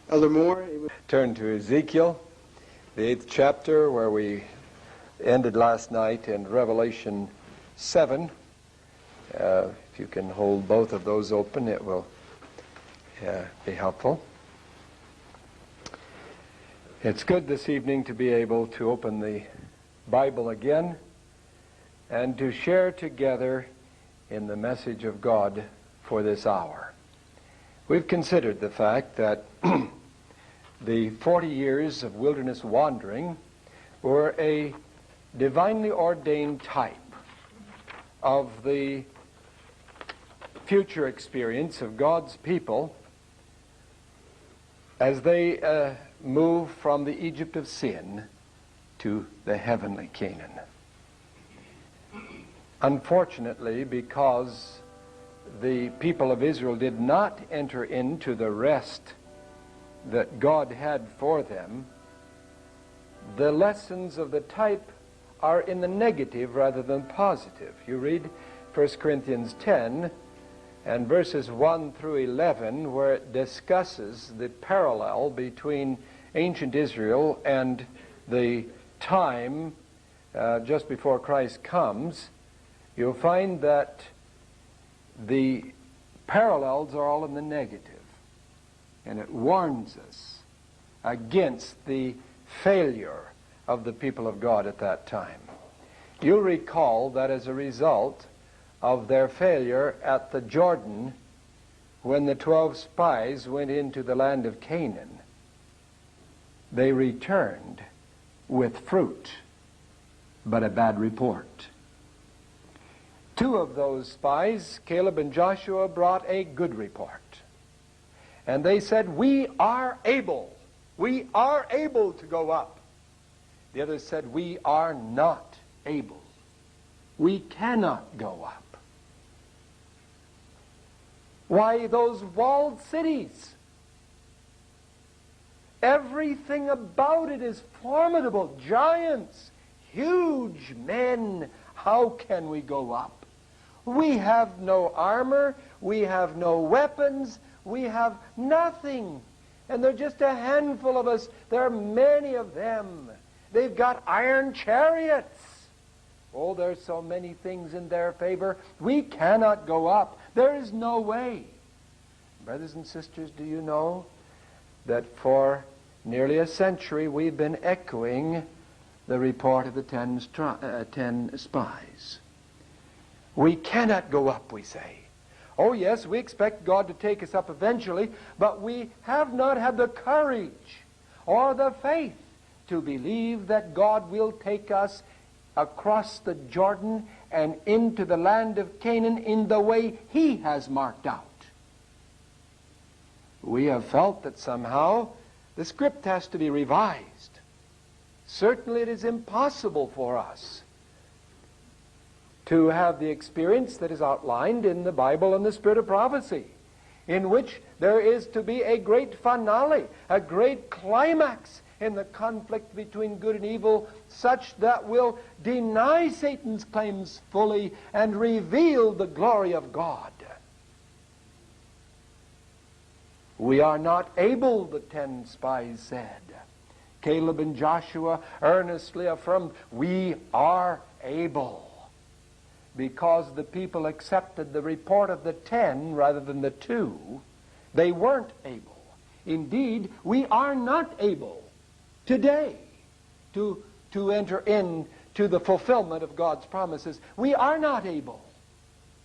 Elder Moore. Turn to Ezekiel, the 8th chapter, where we ended last night in Revelation 7. If you can hold both of those open, it will be helpful. It's good this evening to be able to open the Bible again and to share together in the message of God for this hour. We've considered the fact that the 40 years of wilderness wandering were a divinely ordained type of the future experience of God's people as they move from the Egypt of sin to the heavenly Canaan. Unfortunately, because the people of Israel did not enter into the rest that God had for them, the lessons of the type are in the negative rather than positive. You read 1 Corinthians 10 and verses 1 through 11, where it discusses the parallel between ancient Israel and the time just before Christ comes. You'll find that the parallels are all in the negative. And it warns us against the failure of the people of God at that time. You'll recall that as a result of their failure at the Jordan, when the 12 spies went into the land of Canaan, they returned with fruit, but a bad report. 2 of those spies, Caleb and Joshua, brought a good report. And they said, we are able to go up. The others said, we are not able. We cannot go up. Why, those walled cities, everything about it is formidable. Giants, huge men. How can we go up? We have no armor. We have no weapons. We have nothing. And there are just a handful of us. There are many of them. They've got iron chariots. Oh, there's so many things in their favor. We cannot go up. There is no way. Brothers and sisters, do you know that for nearly a century we've been echoing the report of the 10 spies? We cannot go up, we say. Oh yes, we expect God to take us up eventually, but we have not had the courage or the faith to believe that God will take us across the Jordan and into the land of Canaan in the way He has marked out. We have felt that somehow the script has to be revised. Certainly it is impossible for us to have the experience that is outlined in the Bible and the Spirit of prophecy, in which there is to be a great finale, a great climax in the conflict between good and evil, such that will deny Satan's claims fully and reveal the glory of God. We are not able, the 10 spies said. Caleb and Joshua earnestly affirmed, we are able. Because the people accepted the report of the 10 rather than the 2, they weren't able. Indeed, we are not able today to enter into the fulfillment of God's promises. We are not able,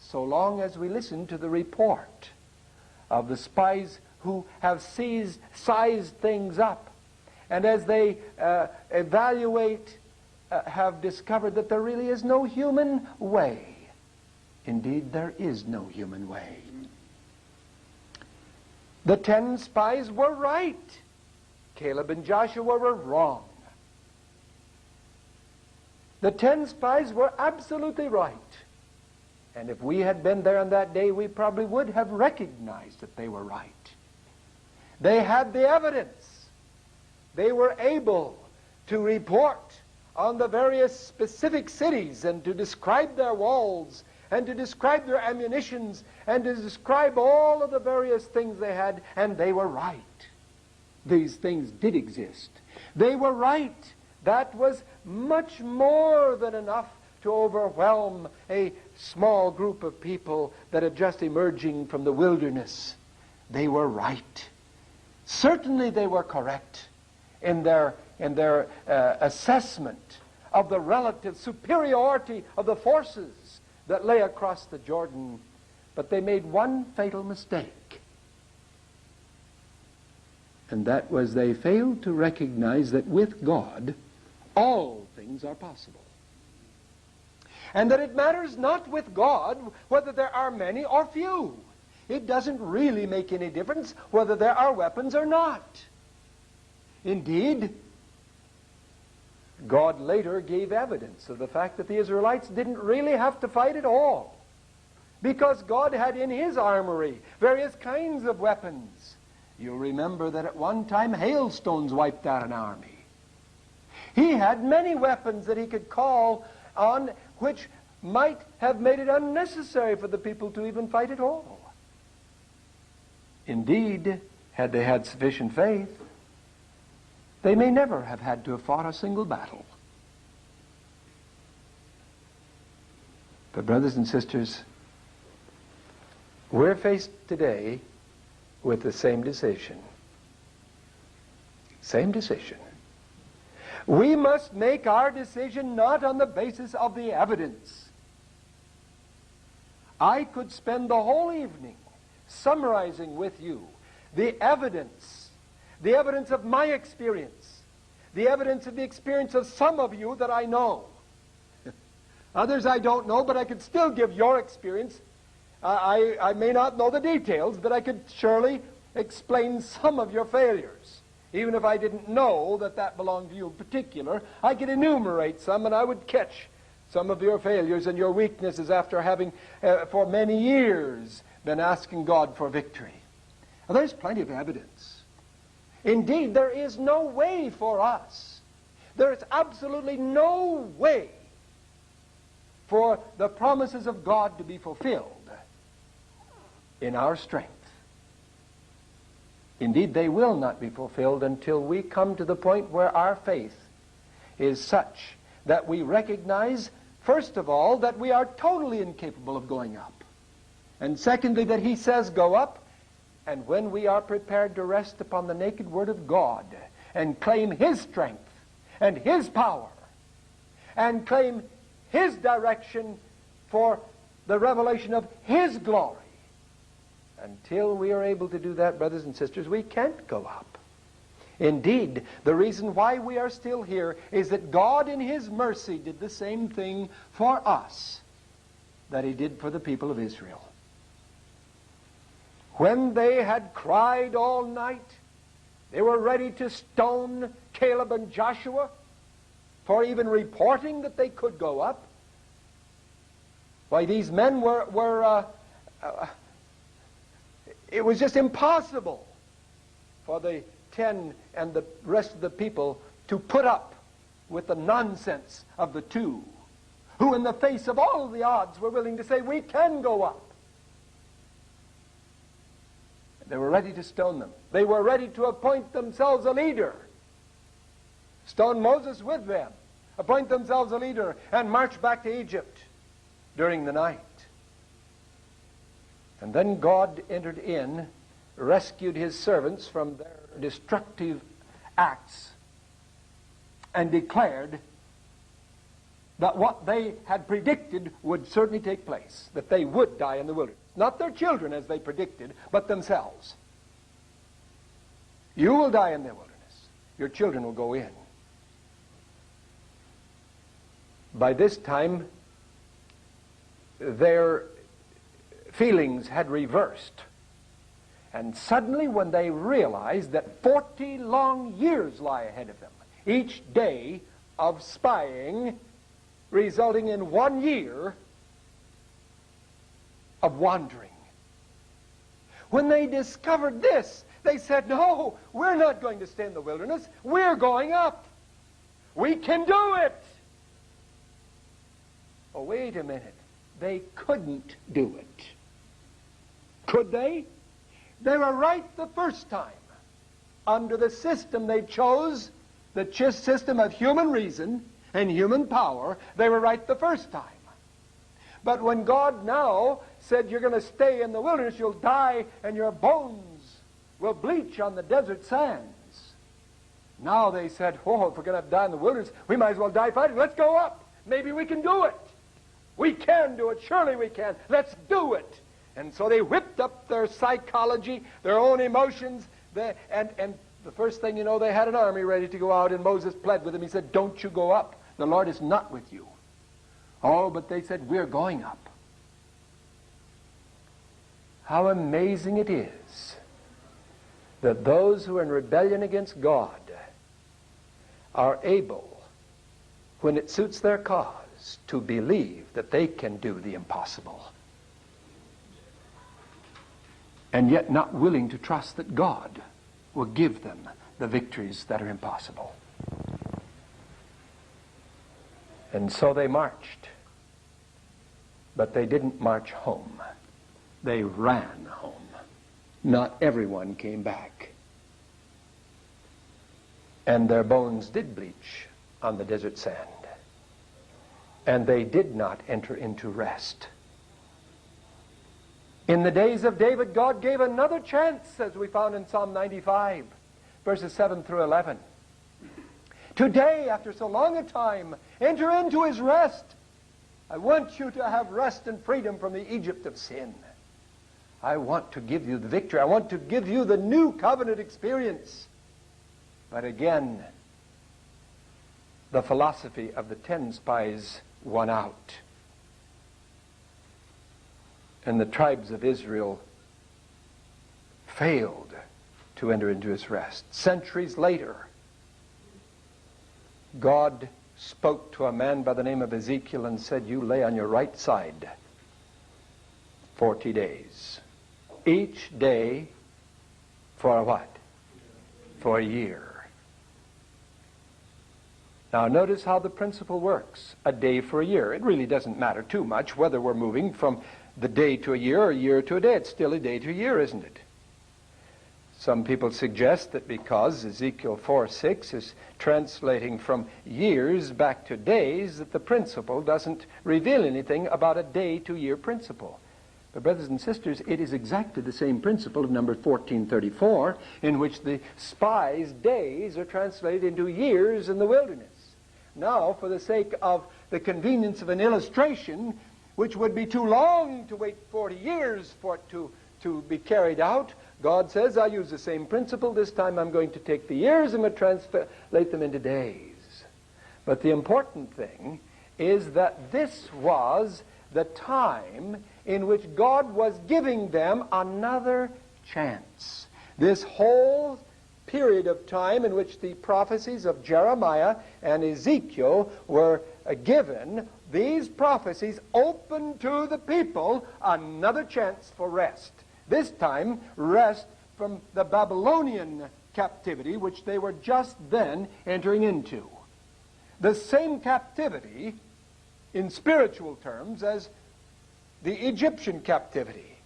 so long as we listen to the report of the spies who have sized things up, and as they evaluate, have discovered that there really is no human way. Indeed, there is no human way. The 10 spies were right. Caleb and Joshua were wrong. The 10 spies were absolutely right. And if we had been there on that day, we probably would have recognized that they were right. They had the evidence. They were able to report on the various specific cities and to describe their walls and to describe their ammunitions and to describe all of the various things they had, and they were right. these things did exist. They were right. That was much more than enough to overwhelm a small group of people that had just emerging from the wilderness. They were right. Certainly they were correct in their assessment of the relative superiority of the forces that lay across the Jordan. But they made one fatal mistake. And that was they failed to recognize that with God, all things are possible. And that it matters not with God whether there are many or few. It doesn't really make any difference whether there are weapons or not. Indeed, God later gave evidence of the fact that the Israelites didn't really have to fight at all, because God had in his armory various kinds of weapons. You'll remember that at one time hailstones wiped out an army. He had many weapons that he could call on, which might have made it unnecessary for the people to even fight at all. Indeed, had they had sufficient faith, they may never have had to have fought a single battle. But brothers and sisters, we're faced today with the same decision. Same decision. We must make our decision not on the basis of the evidence. I could spend the whole evening summarizing with you the evidence of my experience, the evidence of the experience of some of you that I know. Others I don't know, but I could still give your experience. I may not know the details, but I could surely explain some of your failures. Even if I didn't know that that belonged to you in particular, I could enumerate some, and I would catch some of your failures and your weaknesses after having, for many years, been asking God for victory. Now, there's plenty of evidence. Indeed, there is no way for us. There is absolutely no way for the promises of God to be fulfilled in our strength. Indeed, they will not be fulfilled until we come to the point where our faith is such that we recognize, first of all, that we are totally incapable of going up. And secondly, that he says, go up. And when we are prepared to rest upon the naked word of God and claim his strength and his power and claim his direction for the revelation of his glory, until we are able to do that, brothers and sisters, we can't go up. Indeed, the reason why we are still here is that God in his mercy did the same thing for us that he did for the people of Israel. When they had cried all night, they were ready to stone Caleb and Joshua for even reporting that they could go up. Why, these men it was just impossible for the 10 and the rest of the people to put up with the nonsense of the two, who in the face of all of the odds were willing to say, we can go up. They were ready to stone them. They were ready to appoint themselves a leader. Stone Moses with them. Appoint themselves a leader and march back to Egypt during the night. And then God entered in, rescued his servants from their destructive acts, and declared that what they had predicted would certainly take place, that they would die in the wilderness. Not their children, as they predicted, but themselves. You will die in the wilderness. Your children will go in. By this time, their feelings had reversed. And suddenly, when they realized that 40 long years lie ahead of them, each day of spying resulting in 1 year of wandering. When they discovered this, they said, no, we're not going to stay in the wilderness. We're going up. We can do it. Oh, wait a minute. They couldn't do it. Could they? They were right the first time. under the system they chose, the system of human reason and human power, they were right the first time. But when God now said, you're going to stay in the wilderness, you'll die, and your bones will bleach on the desert sands. Now they said, oh, if we're going to die in the wilderness, we might as well die fighting. Let's go up. Maybe we can do it. We can do it. Surely we can. Let's do it. And so they whipped up their psychology, their own emotions, and the first thing you know, they had an army ready to go out, and Moses pled with them. He said, don't you go up. The Lord is not with you. Oh, but they said, we're going up. How amazing it is that those who are in rebellion against God are able, when it suits their cause, to believe that they can do the impossible, and yet not willing to trust that God will give them the victories that are impossible. And so they marched, but they didn't march home. They ran home. Not everyone came back. And their bones did bleach on the desert sand. And they did not enter into rest. In the days of David, God gave another chance, as we found in Psalm 95, verses 7 through 11. Today, after so long a time, enter into his rest. I want you to have rest and freedom from the Egypt of sin. I want to give you the victory. I want to give you the new covenant experience. But again, the philosophy of the 10 spies won out. And the tribes of Israel failed to enter into his rest. Centuries later, God spoke to a man by the name of Ezekiel and said, you lay on your right side 40 days. Each day for a what? For a year. Now notice how the principle works. A day for a year. It really doesn't matter too much whether we're moving from the day to a year or a year to a day. It's still a day to a year, isn't it? Some people suggest that because Ezekiel 4:6 is translating from years back to days, that the principle doesn't reveal anything about a day-to-year principle. But brothers and sisters, it is exactly the same principle of number 1434, in which the spies' days are translated into years in the wilderness. Now, for the sake of the convenience of an illustration, which would be too long to wait 40 years for it to be carried out, God says, I'll use the same principle. This time I'm going to take the years and translate them into days. But the important thing is that this was the time in which God was giving them another chance. This whole period of time in which the prophecies of Jeremiah and Ezekiel were given, these prophecies opened to the people another chance for rest. This time, rest from the Babylonian captivity, which they were just then entering into. The same captivity, in spiritual terms, as the Egyptian captivity.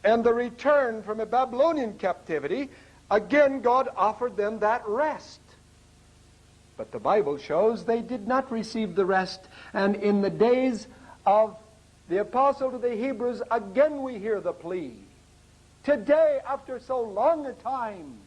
And the return from a Babylonian captivity, again God offered them that rest. But the Bible shows they did not receive the rest. And in the days of the apostle to the Hebrews, again we hear the plea. Today, after so long a time.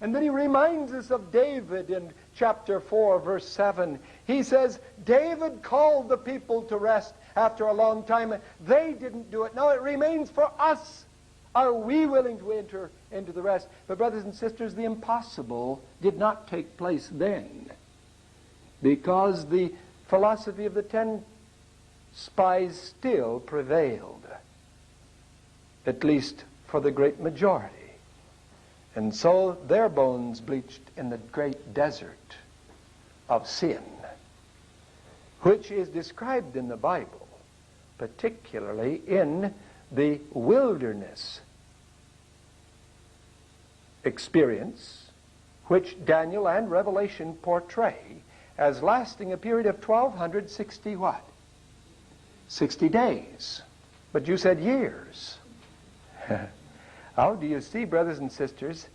And then he reminds us of David in chapter 4, verse 7. He says, David called the people to rest after a long time. They didn't do it. Now it remains for us. Are we willing to enter into the rest? But brothers and sisters, the impossible did not take place then, because the philosophy of the 10 spies still prevailed, at least for the great majority. And so their bones bleached in the great desert of sin, which is described in the Bible, particularly in the wilderness experience, which Daniel and Revelation portray as lasting a period of 1260 what? 60 days. But you said years. How do you see, brothers and sisters,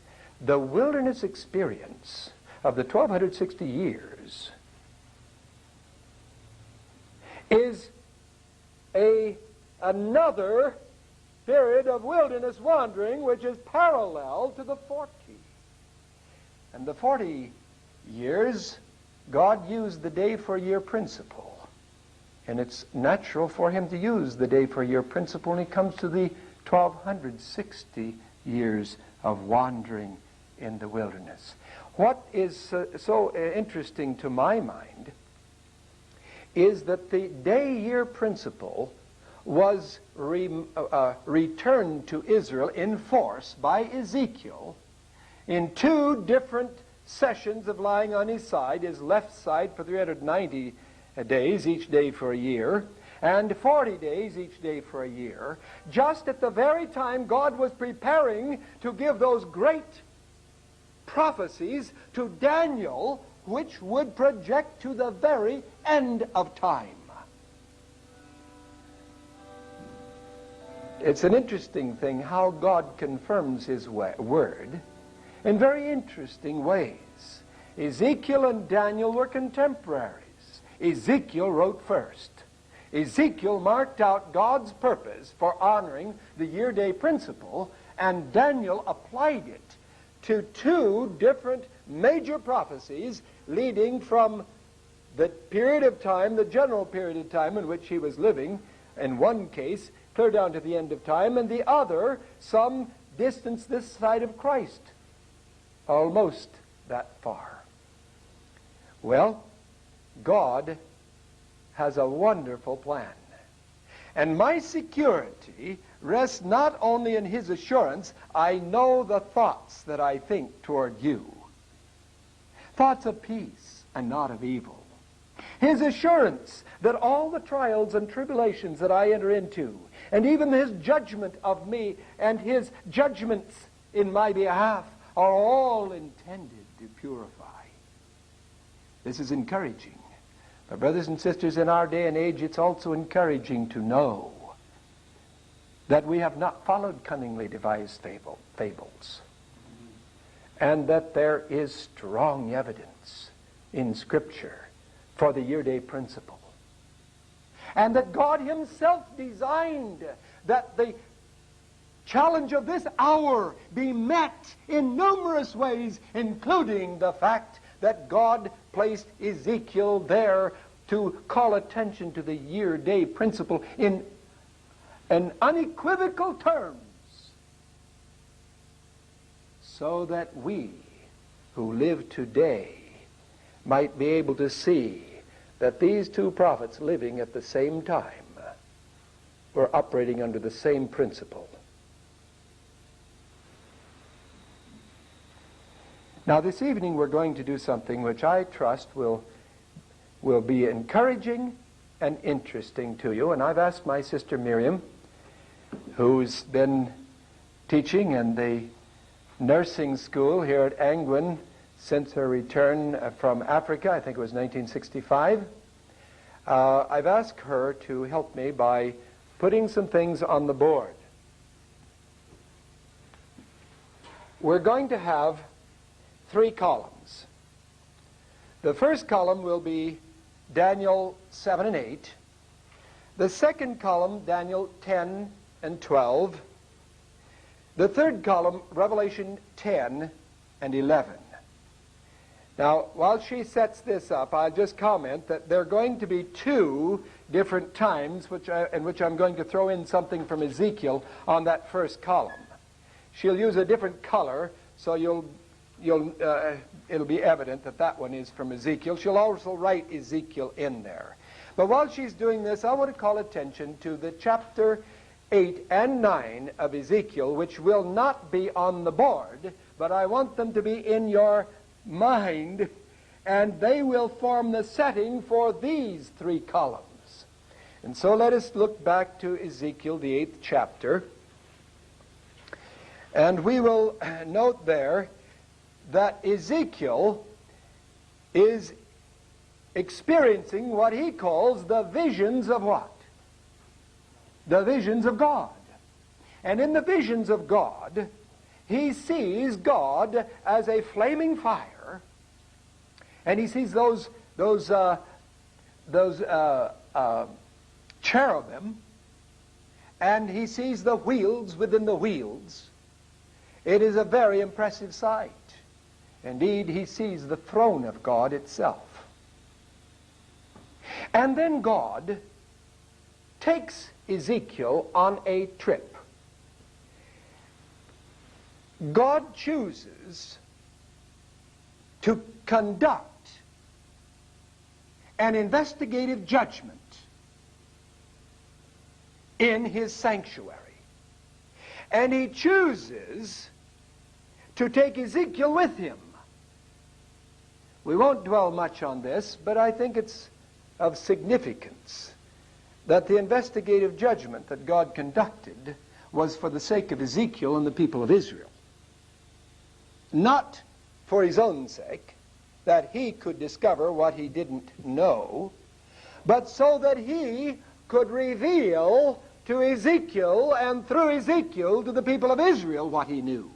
the wilderness experience of the 1260 years is another period of wilderness wandering which is parallel to the 40. And the 40 years, God used the day-for-year principle. And it's natural for him to use the day-for-year principle when it comes to the 1260 years of wandering in the wilderness. What is so interesting to my mind is that the day-year principle was returned to Israel in force by Ezekiel in 2 different sessions of lying on his side, his left side for 390 days, each day for a year, and 40 days, each day for a year, just at the very time God was preparing to give those great prophecies to Daniel, which would project to the very end of time. It's an interesting thing how God confirms his word in very interesting ways. Ezekiel and Daniel were contemporaries. Ezekiel wrote first. Ezekiel marked out God's purpose for honoring the year-day principle, and Daniel applied it to 2 different major prophecies leading from the period of time, the general period of time in which he was living, in one case, clear down to the end of time, and the other, some distance this side of Christ, almost that far. Well, God has a wonderful plan. And my security rests not only in his assurance, I know the thoughts that I think toward you. Thoughts of peace and not of evil. His assurance that all the trials and tribulations that I enter into, and even his judgment of me and his judgments in my behalf, are all intended to purify. This is encouraging. But brothers and sisters, in our day and age, it's also encouraging to know that we have not followed cunningly devised fables, and that there is strong evidence in Scripture for the year-day principle, and that God himself designed that the challenge of this hour be met in numerous ways, including the fact that God placed Ezekiel there to call attention to the year-day principle in unequivocal terms, so that we who live today might be able to see that these 2 prophets living at the same time were operating under the same principle. Now this evening we're going to do something which I trust will be encouraging and interesting to you. And I've asked my sister Miriam, who's been teaching in the nursing school here at Angwin since her return from Africa, I think it was 1965. I've asked her to help me by putting some things on the board. We're going to have 3 columns. The first column will be Daniel 7 and 8. The second column, Daniel 10 and 12. The third column, Revelation 10 and 11. Now, while she sets this up, I'll just comment that there are going to be 2 different times in which I'm going to throw in something from Ezekiel on that first column. She'll use a different color, so it'll be evident that that one is from Ezekiel. She'll also write Ezekiel in there. But while she's doing this, I want to call attention to the chapter 8 and 9 of Ezekiel, which will not be on the board, but I want them to be in your mind, and they will form the setting for these 3 columns. And so let us look back to Ezekiel, the 8th chapter, and we will note there that Ezekiel is experiencing what he calls the visions of what? The visions of God. And in the visions of God, he sees God as a flaming fire, and he sees those cherubim, and he sees the wheels within the wheels. It is a very impressive sight. Indeed, he sees the throne of God itself. And then God takes Ezekiel on a trip. God chooses to conduct an investigative judgment in his sanctuary. And he chooses to take Ezekiel with him. We won't dwell much on this, but I think it's of significance that the investigative judgment that God conducted was for the sake of Ezekiel and the people of Israel. Not for his own sake, that he could discover what he didn't know, but so that he could reveal to Ezekiel and through Ezekiel to the people of Israel what he knew.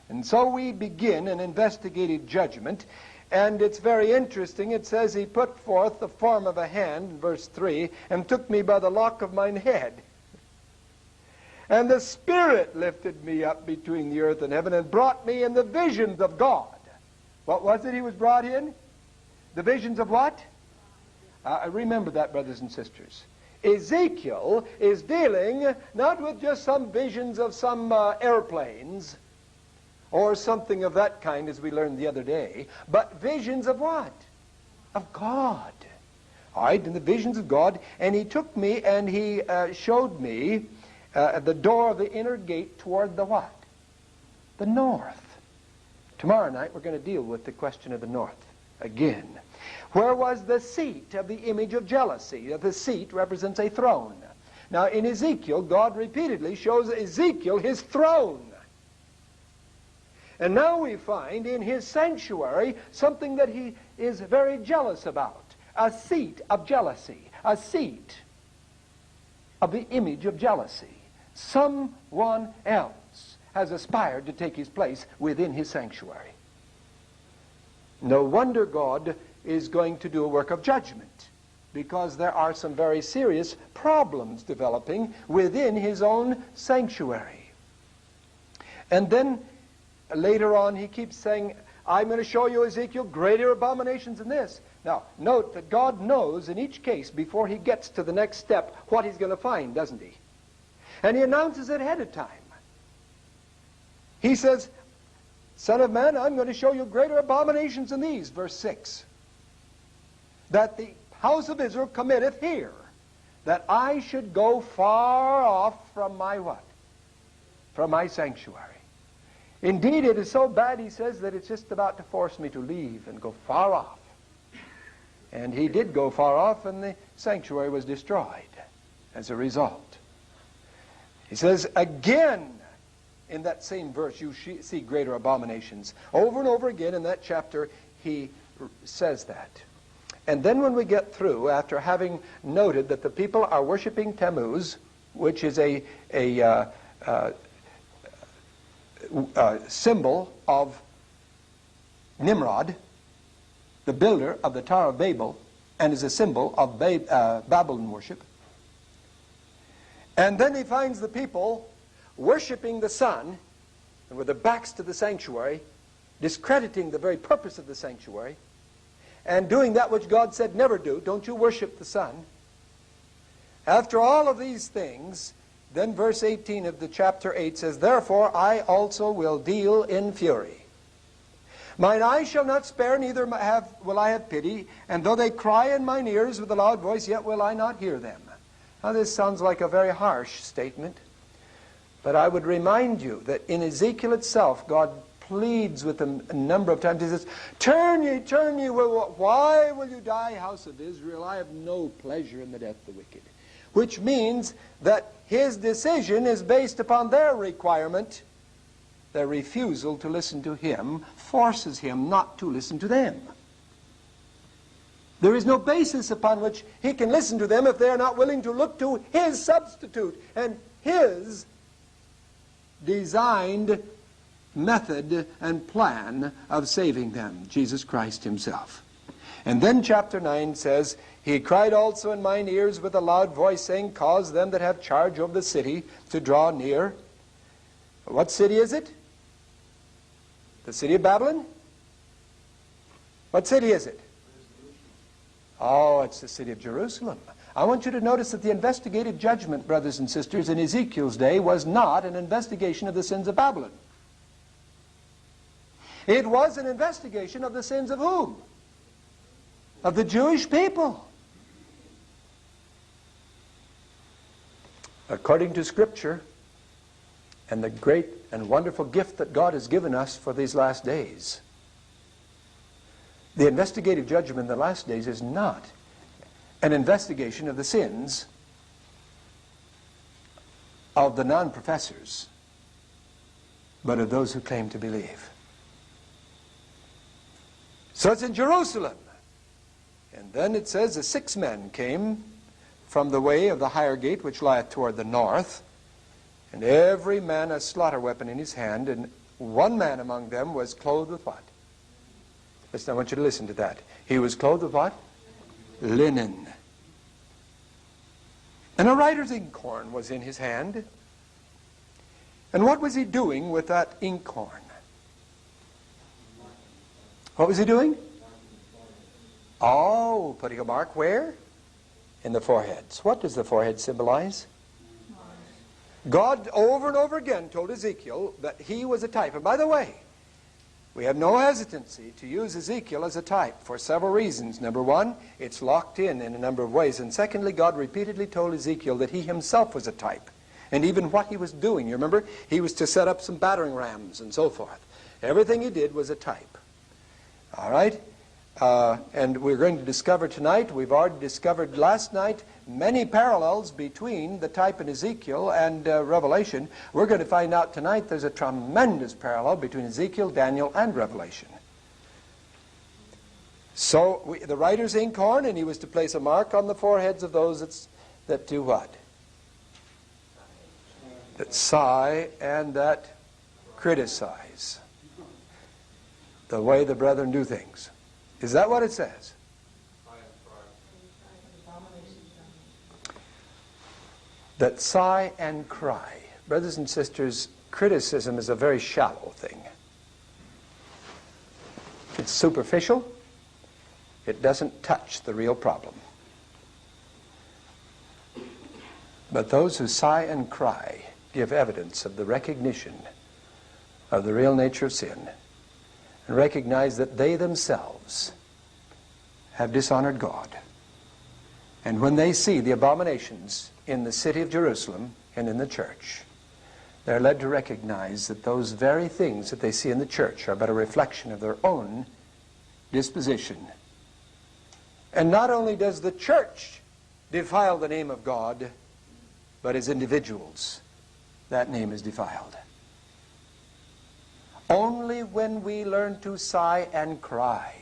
And so we begin an investigative judgment, and it's very interesting. It says, he put forth the form of a hand, verse 3, and took me by the lock of mine head. And the Spirit lifted me up between the earth and heaven and brought me in the visions of God. What was it he was brought in? The visions of what? Remember that, brothers and sisters. Ezekiel is dealing not with just some visions of some airplanes or something of that kind, as we learned the other day, but visions of what? Of God. All right, in the visions of God. And he took me and he showed me the door of the inner gate toward the what? The north. Tomorrow night we're going to deal with the question of the north again. Where was the seat of the image of jealousy? The seat represents a throne. Now in Ezekiel, God repeatedly shows Ezekiel his throne. And now we find in his sanctuary something that he is very jealous about. A seat of jealousy. A seat of the image of jealousy. Someone else has aspired to take his place within his sanctuary. No wonder God is going to do a work of judgment, because there are some very serious problems developing within his own sanctuary. And then later on he keeps saying, I'm going to show you, Ezekiel, greater abominations than this. Now, note that God knows in each case, before he gets to the next step, what he's going to find, doesn't he? And he announces it ahead of time. He says, Son of man, I'm going to show you greater abominations than these, verse 6. That the house of Israel committeth here, that I should go far off from my what? From my sanctuary. Indeed, it is so bad, he says, that it's just about to force me to leave and go far off. And he did go far off, and the sanctuary was destroyed as a result. He says, again, in that same verse, you see greater abominations. Over and over again in that chapter, he says that. And then when we get through, after having noted that the people are worshiping Tammuz, which is a symbol of Nimrod, the builder of the Tower of Babel, and is a symbol of Babylon worship. And then he finds the people worshiping the sun, and with their backs to the sanctuary, discrediting the very purpose of the sanctuary, and doing that which God said never do. Don't you worship the sun. After all of these things, then verse 18 of the chapter 8 says, Therefore I also will deal in fury. Mine eyes shall not spare, neither will I have pity, and though they cry in mine ears with a loud voice, yet will I not hear them. Now this sounds like a very harsh statement, but I would remind you that in Ezekiel itself, God pleads with them a number of times. He says, turn ye, why will you die, house of Israel? I have no pleasure in the death of the wicked. Which means that his decision is based upon their requirement. Their refusal to listen to him forces him not to listen to them. There is no basis upon which he can listen to them if they are not willing to look to his substitute and his designed method and plan of saving them, Jesus Christ himself. And then chapter 9 says, He cried also in mine ears with a loud voice, saying, Cause them that have charge over the city to draw near. What city is it? The city of Babylon? What city is it? Oh, it's the city of Jerusalem. I want you to notice that the investigative judgment, brothers and sisters, in Ezekiel's day was not an investigation of the sins of Babylon. It was an investigation of the sins of whom? Of the Jewish people. According to Scripture, and the great and wonderful gift that God has given us for these last days, the investigative judgment in the last days is not an investigation of the sins of the non-professors, but of those who claim to believe. So it's in Jerusalem. And then it says, the 6 men came from the way of the higher gate which lieth toward the north, and every man a slaughter weapon in his hand, and one man among them was clothed with what? Listen, I want you to listen to that. He was clothed with what? Linen. And a writer's inkhorn was in his hand. And what was he doing with that inkhorn? What was he doing? Oh, putting a mark where? In the foreheads. What does the forehead symbolize? God over and over again told Ezekiel that he was a type. And by the way, we have no hesitancy to use Ezekiel as a type for several reasons. Number one, it's locked in a number of ways. And secondly, God repeatedly told Ezekiel that he himself was a type. And even what he was doing, you remember? He was to set up some battering rams and so forth. Everything he did was a type. All right? And we're going to discover tonight, we've already discovered last night, many parallels between the type in Ezekiel and Revelation. We're going to find out tonight there's a tremendous parallel between Ezekiel, Daniel, and Revelation. So the writer's inkhorn, and he was to place a mark on the foreheads of those that do what? That sigh and that criticize the way the brethren do things. Is that what it says? That sigh and cry. Brothers and sisters, criticism is a very shallow thing. It's superficial. It doesn't touch the real problem. But those who sigh and cry give evidence of the recognition of the real nature of sin, and recognize that they themselves have dishonored God. And when they see the abominations in the city of Jerusalem and in the church, they're led to recognize that those very things that they see in the church are but a reflection of their own disposition. And not only does the church defile the name of God, but as individuals, that name is defiled. Only when we learn to sigh and cry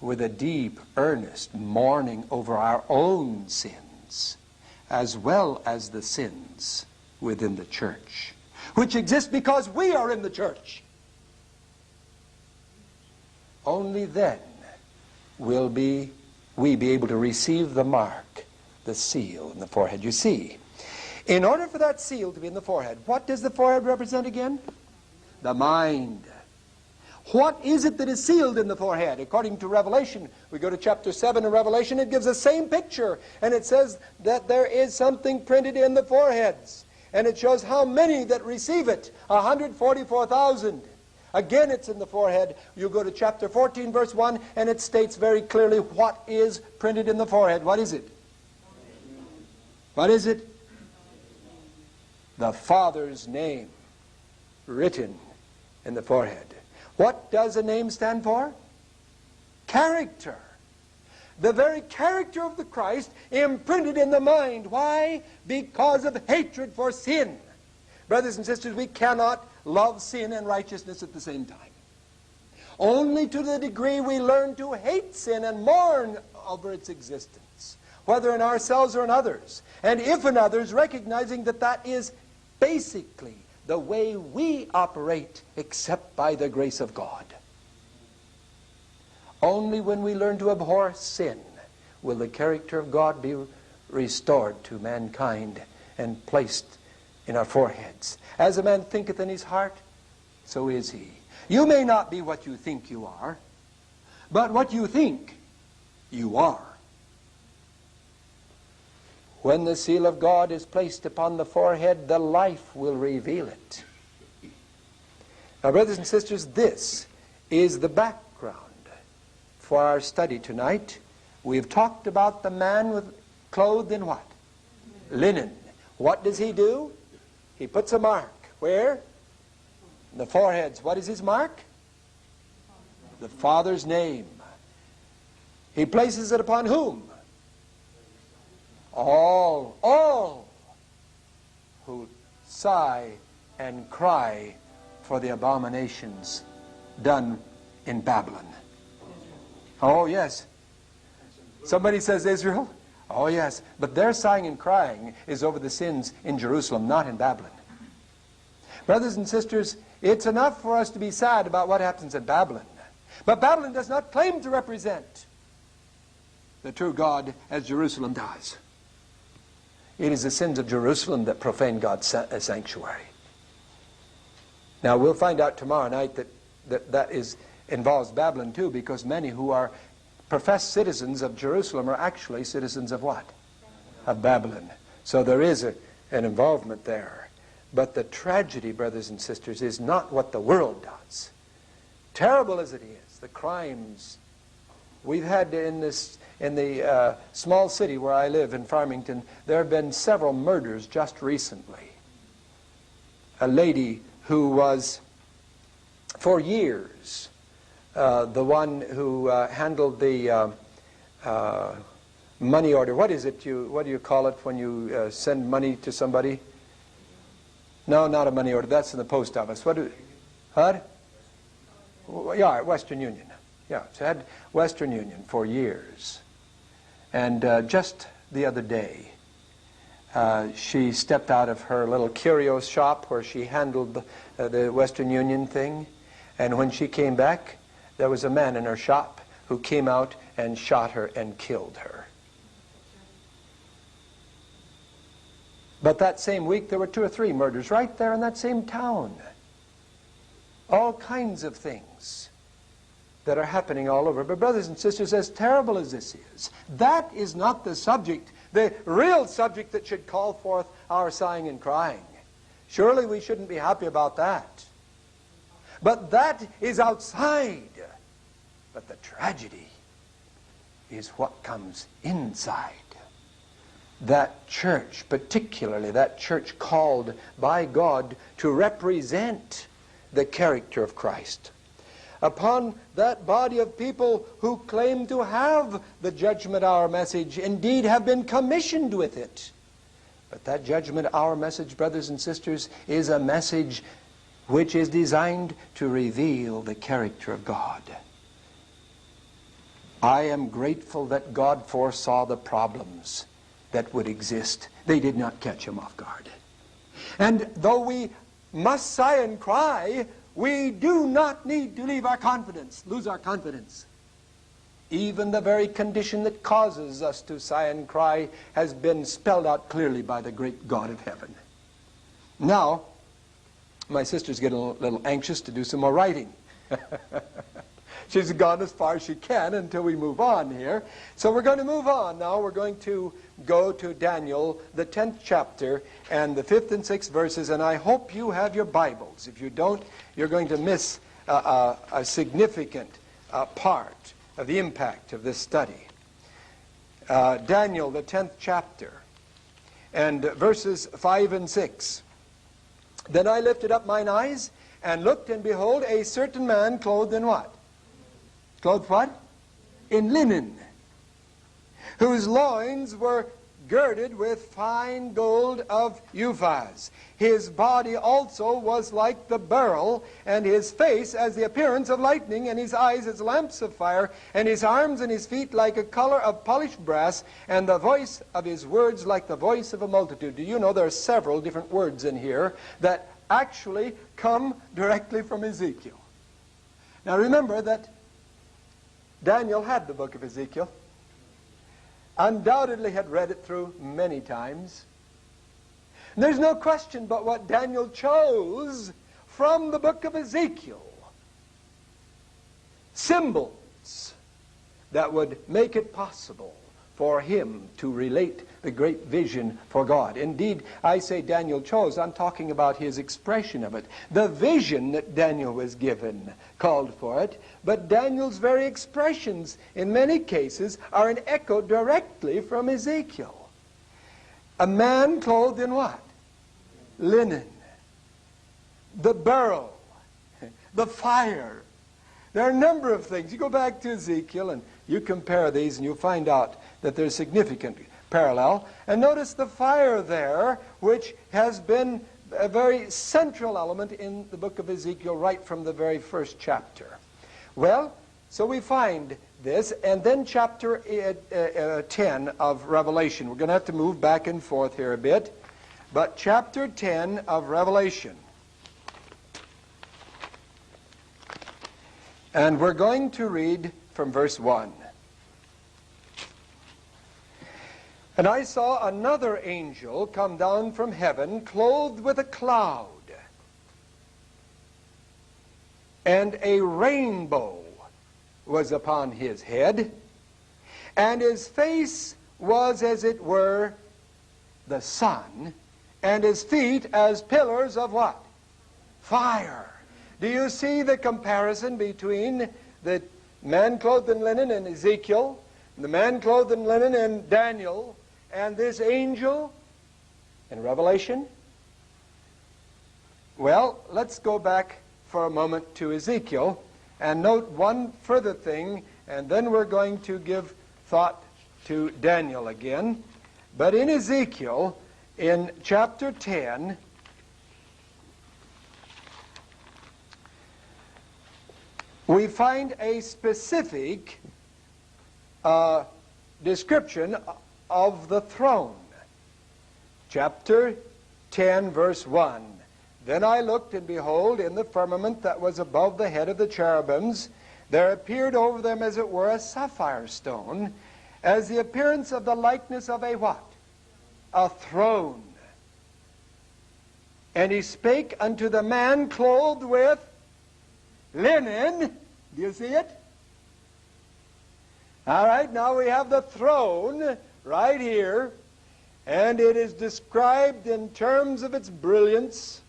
with a deep, earnest mourning over our own sins, as well as the sins within the church, which exist because we are in the church, only then will we be able to receive the mark, the seal in the forehead. You see, in order for that seal to be in the forehead, what does the forehead represent again? The mind. What is it that is sealed in the forehead? According to Revelation, we go to chapter 7 of Revelation, it gives the same picture. And it says that there is something printed in the foreheads. And it shows how many that receive it. 144,000. Again, it's in the forehead. You go to chapter 14, verse 1, and it states very clearly what is printed in the forehead. What is it? What is it? The Father's name written in the forehead. What does a name stand for? Character. The very character of the Christ imprinted in the mind. Why? Because of hatred for sin. Brothers and sisters, we cannot love sin and righteousness at the same time. Only to the degree we learn to hate sin and mourn over its existence, whether in ourselves or in others. And if in others, recognizing that that is basically the way we operate except by the grace of God. Only when we learn to abhor sin will the character of God be restored to mankind and placed in our foreheads. As a man thinketh in his heart, so is he. You may not be what you think you are, but what you think, you are. When the seal of God is placed upon the forehead, the life will reveal it. Now, brothers and sisters, this is the background for our study tonight. We've talked about the man clothed in what? Linen. What does he do? He puts a mark. Where? In the foreheads. What is his mark? The Father's name. He places it upon whom? All who sigh and cry for the abominations done in Babylon. Oh, yes. Somebody says Israel? Oh, yes. But their sighing and crying is over the sins in Jerusalem, not in Babylon. Brothers and sisters, it's enough for us to be sad about what happens in Babylon. But Babylon does not claim to represent the true God as Jerusalem does. It is the sins of Jerusalem that profane God's sanctuary. Now, we'll find out tomorrow night that involves Babylon too, because many who are professed citizens of Jerusalem are actually citizens of what? Of Babylon. So there is an involvement there. But the tragedy, brothers and sisters, is not what the world does. Terrible as it is, the crimes we've had in the small city where I live in Farmington, there have been several murders just recently. A lady who was, for years, the one who handled the money order. What is it? What do you call it when you send money to somebody? No, not a money order. That's in the post office. What? Yeah, Western Union. Yeah, she had Western Union for years. And just the other day, she stepped out of her little curio shop where she handled the Western Union thing. And when she came back, there was a man in her shop who came out and shot her and killed her. But that same week, there were 2 or 3 murders right there in that same town. All kinds of things that are happening all over. But brothers and sisters, as terrible as this is, that is not the subject, the real subject that should call forth our sighing and crying. Surely we shouldn't be happy about that. But that is outside. But the tragedy is what comes inside. That church, particularly that church called by God to represent the character of Christ. Upon that body of people who claim to have the judgment hour message, indeed have been commissioned with it. But that judgment hour message, brothers and sisters, is a message which is designed to reveal the character of God. I am grateful that God foresaw the problems that would exist. They did not catch him off guard. And though we must sigh and cry, we do not need to lose our confidence. Even the very condition that causes us to sigh and cry has been spelled out clearly by the great God of heaven. Now, my sister's getting a little anxious to do some more writing. She's gone as far as she can until we move on here. So we're going to move on now. We're going to go to Daniel, the 10th chapter, and the 5th and 6th verses. And I hope you have your Bibles. If you don't, you're going to miss a significant part of the impact of this study. Daniel, the 10th chapter, and verses 5 and 6. Then I lifted up mine eyes and looked, and behold, a certain man clothed in what? Clothed what? In linen, whose loins were girded with fine gold of Uphaz. His body also was like the beryl, and his face as the appearance of lightning, and his eyes as lamps of fire, and his arms and his feet like a color of polished brass, and the voice of his words like the voice of a multitude. Do you know there are several different words in here that actually come directly from Ezekiel. Now remember that Daniel had the book of Ezekiel, undoubtedly had read it through many times. And there's no question but what Daniel chose from the book of Ezekiel. Symbols that would make it possible for him to relate the great vision for God. Indeed, I say Daniel chose. I'm talking about his expression of it. The vision that Daniel was given called for it, but Daniel's very expressions in many cases are an echo directly from Ezekiel. A man clothed in what? Linen. The beryl. The fire. There are a number of things. You go back to Ezekiel and you compare these and you find out that there's significant parallel. And notice the fire there, which has been a very central element in the book of Ezekiel right from the very first chapter. Well, so we find this, and then chapter 10 of Revelation. We're going to have to move back and forth here a bit. But chapter 10 of Revelation. And we're going to read from verse 1. And I saw another angel come down from heaven, clothed with a cloud, and a rainbow was upon his head, and his face was as it were the sun, and his feet as pillars of what? Fire. Do you see the comparison between the man clothed in linen in Ezekiel, and the man clothed in linen in Daniel, and this angel in Revelation? Well, let's go back for a moment to Ezekiel and note one further thing, and then we're going to give thought to Daniel again. But in Ezekiel, in chapter 10, we find a specific description of the throne. Chapter 10, verse 1. Then I looked, and behold, in the firmament that was above the head of the cherubims, there appeared over them as it were a sapphire stone, as the appearance of the likeness of a what? A throne. And he spake unto the man clothed with linen. Do you see it? All right, now we have the throne right here, and it is described in terms of its brilliance.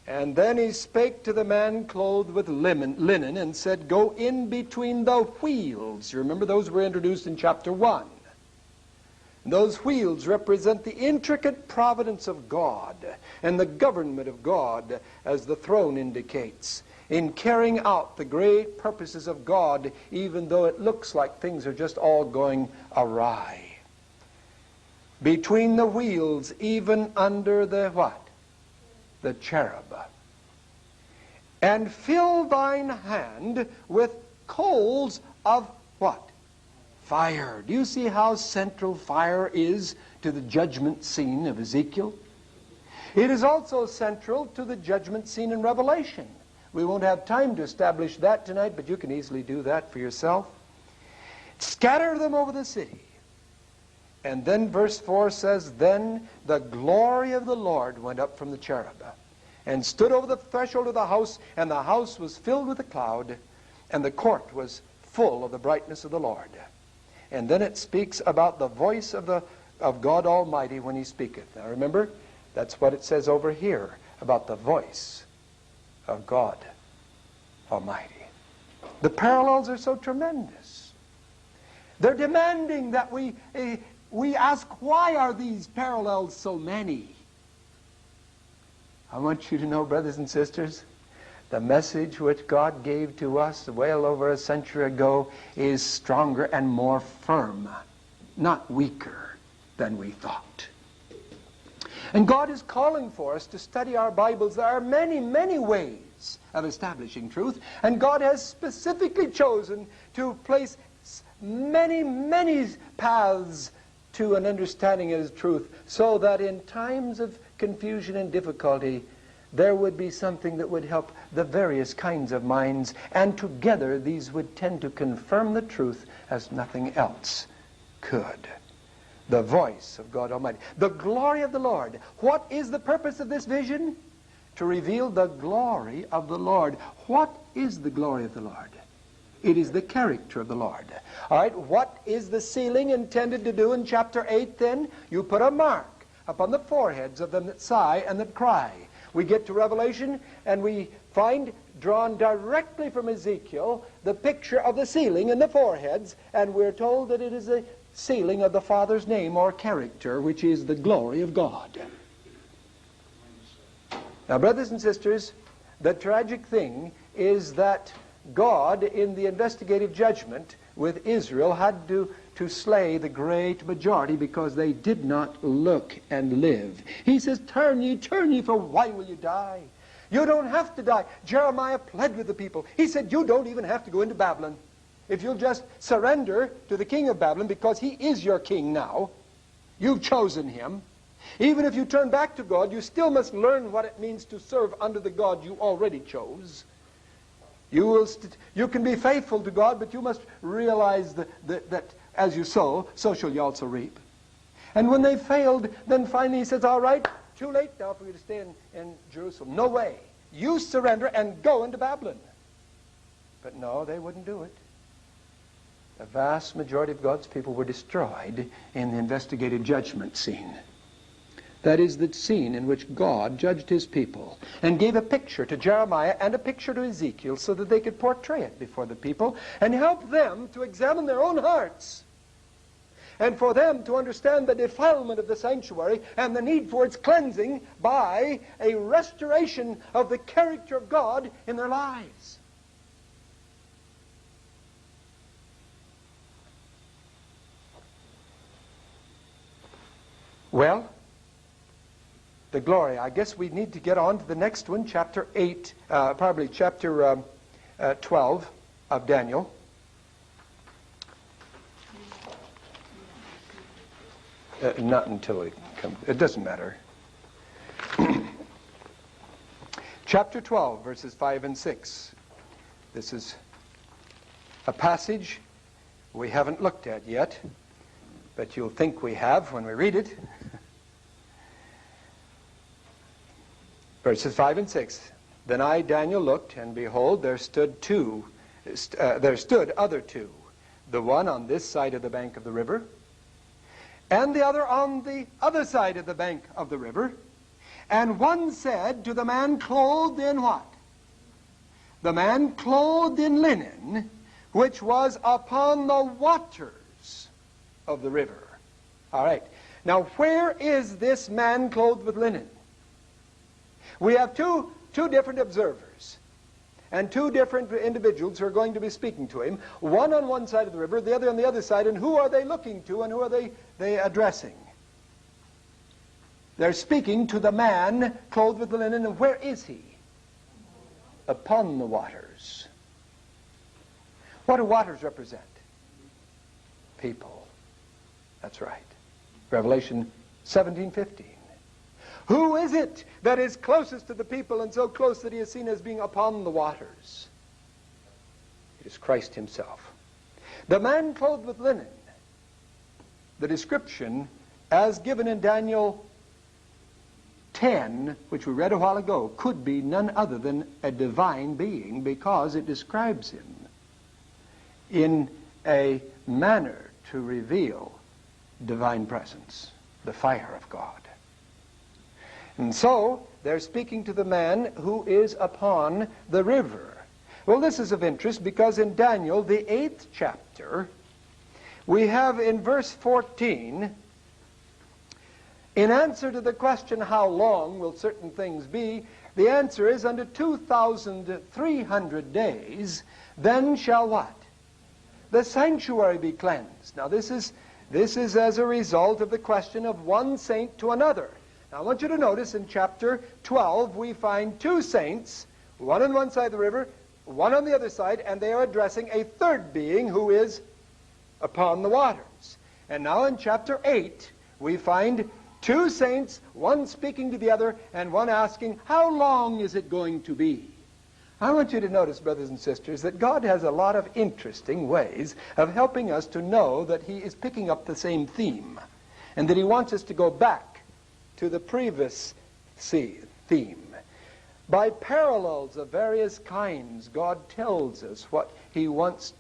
And then he spake to the man clothed with linen and said, go in between the wheels. You remember those were introduced in chapter 1. And those wheels represent the intricate providence of God and the government of God, as the throne indicates, in carrying out the great purposes of God, even though it looks like things are just all going awry. Between the wheels, even under the what? The cherub. And fill thine hand with coals of what? Fire. Do you see how central fire is to the judgment scene of Ezekiel? It is also central to the judgment scene in Revelation. We won't have time to establish that tonight, but you can easily do that for yourself. Scatter them over the city. And then verse 4 says, then the glory of the Lord went up from the cherub, and stood over the threshold of the house, and the house was filled with a cloud, and the court was full of the brightness of the Lord. And then it speaks about the voice of God Almighty when he speaketh. Now remember, that's what it says over here about the voice of God Almighty. The parallels are so tremendous. They're demanding that we ask, why are these parallels so many? I want you to know, brothers and sisters, the message which God gave to us well over a century ago is stronger and more firm, not weaker than we thought. And God is calling for us to study our Bibles. There are many, many ways of establishing truth, and God has specifically chosen to place many, many paths to an understanding of His truth, so that in times of confusion and difficulty, there would be something that would help the various kinds of minds, and together these would tend to confirm the truth as nothing else could. The voice of God Almighty. The glory of the Lord. What is the purpose of this vision? To reveal the glory of the Lord. What is the glory of the Lord? It is the character of the Lord. All right, what is the sealing intended to do in chapter 8 then? You put a mark upon the foreheads of them that sigh and that cry. We get to Revelation and we find drawn directly from Ezekiel the picture of the sealing in the foreheads, and we're told that it is a sealing of the Father's name or character, which is the glory of God. Now, brothers and sisters, the tragic thing is that God, in the investigative judgment with Israel, had to slay the great majority because they did not look and live. He says, turn ye, for why will you die? You don't have to die. Jeremiah pled with the people. He said, you don't even have to go into Babylon. If you'll just surrender to the king of Babylon, because he is your king now, you've chosen him. Even if you turn back to God, you still must learn what it means to serve under the God you already chose. You can be faithful to God, but you must realize that as you sow, so shall you also reap. And when they failed, then finally he says, all right, too late now for you to stay in Jerusalem. No way. You surrender and go into Babylon. But no, they wouldn't do it. The vast majority of God's people were destroyed in the investigative judgment scene. That is the scene in which God judged his people and gave a picture to Jeremiah and a picture to Ezekiel so that they could portray it before the people and help them to examine their own hearts and for them to understand the defilement of the sanctuary and the need for its cleansing by a restoration of the character of God in their lives. Well, the glory. I guess we need to get on to the next one, chapter 8, probably chapter 12 of Daniel. Not until it comes. It doesn't matter. Chapter 12, verses 5 and 6. This is a passage we haven't looked at yet, but you'll think we have when we read it. Verses 5 and 6. Then I, Daniel, looked, and behold, there stood other two, the one on this side of the bank of the river, and the other on the other side of the bank of the river. And one said to the man clothed in what? The man clothed in linen, which was upon the waters of the river. All right. Now, where is this man clothed with linen? We have two different observers and two different individuals who are going to be speaking to him, one on one side of the river, the other on the other side, and who are they looking to and who are they addressing? They're speaking to the man clothed with the linen, and where is he? Upon the waters. What do waters represent? People. That's right. Revelation 17:15. Who is it that is closest to the people and so close that he is seen as being upon the waters? It is Christ himself. The man clothed with linen, the description as given in Daniel 10, which we read a while ago, could be none other than a divine being, because it describes him in a manner to reveal divine presence, the fire of God. And so, they're speaking to the man who is upon the river. Well, this is of interest because in Daniel, the 8th chapter, we have in verse 14, in answer to the question, how long will certain things be? The answer is, unto 2,300 days, then shall what? The sanctuary be cleansed. Now, this is as a result of the question of one saint to another. Now, I want you to notice in chapter 12, we find two saints, one on one side of the river, one on the other side, and they are addressing a third being who is upon the waters. And now in chapter 8, we find Two saints, one speaking to the other, and one asking, how long is it going to be? I want you to notice, brothers and sisters, that God has a lot of interesting ways of helping us to know that he is picking up the same theme, and that he wants us to go back to the previous theme. By parallels of various kinds, God tells us what he wants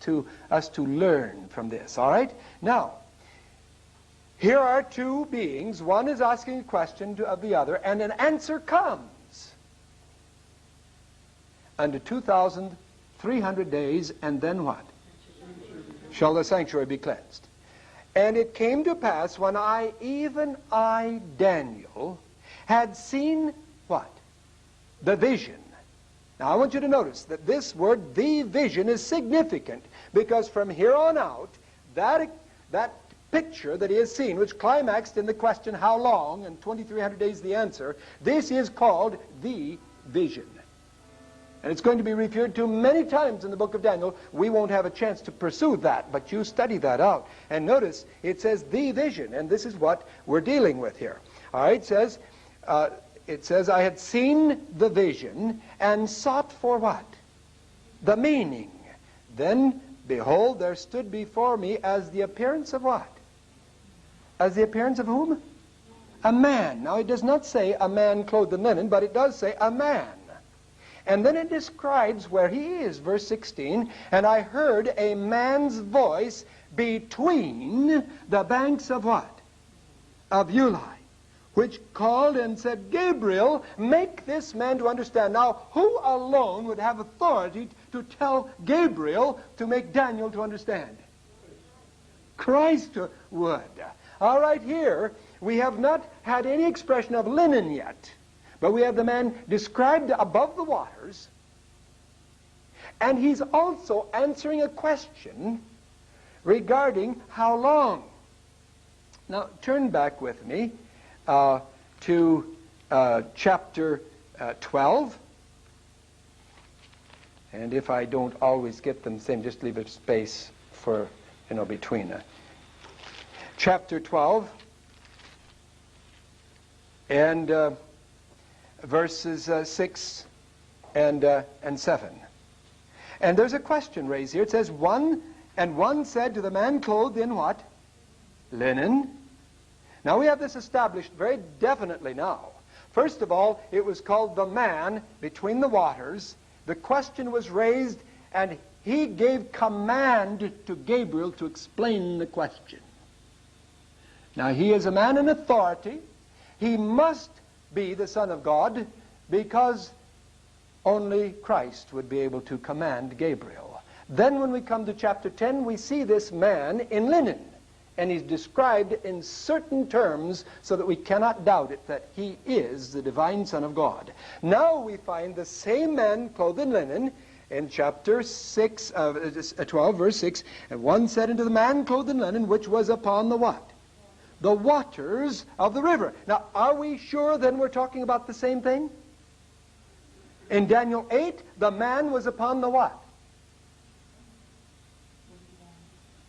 us to learn from this. All right? Now, here are two beings. One is asking a question of the other, and an answer comes. Unto 2,300 days, and then what? Shall the sanctuary be cleansed? And it came to pass, when even I, Daniel, had seen what? The vision. Now I want you to notice that this word, the vision, is significant, because from here on out, that picture that he has seen, which climaxed in the question, how long, and 2,300 days the answer, this is called the vision. And it's going to be referred to many times in the book of Daniel. We won't have a chance to pursue that, but you study that out. And notice, it says the vision, and this is what we're dealing with here. All right, it says, I had seen the vision, and sought for what? The meaning. Then, behold, there stood before me as the appearance of what? As the appearance of whom? A man. Now, it does not say a man clothed in linen, but it does say a man. And then it describes where he is, verse 16, and I heard a man's voice between the banks of what? Of Ulai, which called and said, Gabriel, make this man to understand. Now, who alone would have authority to tell Gabriel to make Daniel to understand? Christ would. All right, here, we have not had any expression of linen yet. But we have the man described above the waters, and he's also answering a question regarding how long. Now, turn back with me to chapter 12. And if I don't always get them same, just leave a space for, between. Chapter 12. And verses 6 and 7. And there's a question raised here. It says, one said to the man clothed in what? Linen. Now we have this established very definitely now. First of all, it was called the man between the waters. The question was raised, and he gave command to Gabriel to explain the question. Now he is a man in authority. He must be the Son of God, because only Christ would be able to command Gabriel. Then when we come to chapter 10, we see this man in linen, and he's described in certain terms so that we cannot doubt it, that he is the divine Son of God. Now we find the same man clothed in linen in chapter 12, verse 6, and one said unto the man clothed in linen, which was upon the what? The waters of the river. Now, are we sure then we're talking about the same thing? In Daniel 8, the man was upon the what?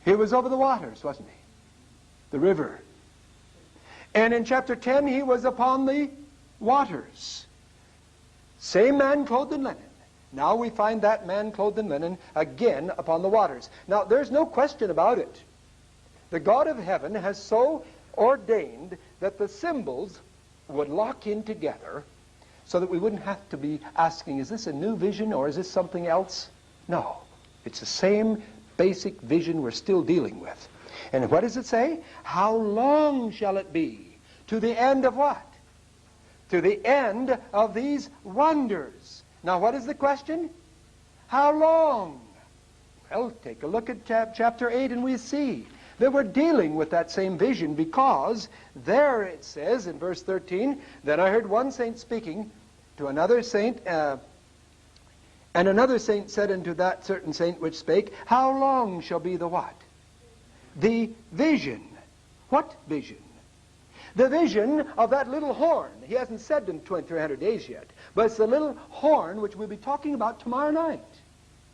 He was over the waters, wasn't he? The river. And in chapter 10, he was upon the waters. Same man clothed in linen. Now we find that man clothed in linen again upon the waters. Now, there's no question about it. The God of heaven has so ordained that the symbols would lock in together so that we wouldn't have to be asking, is this a new vision or is this something else? No. It's the same basic vision we're still dealing with. And what does it say? How long shall it be? To the end of what? To the end of these wonders. Now what is the question? How long? Well, take a look at chapter 8 and we see that we're dealing with that same vision, because there it says in verse 13, then I heard one saint speaking to another saint, and another saint said unto that certain saint which spake, how long shall be the what? The vision. What vision? The vision of that little horn. He hasn't said in 2,300 days yet, but it's the little horn which we'll be talking about tomorrow night.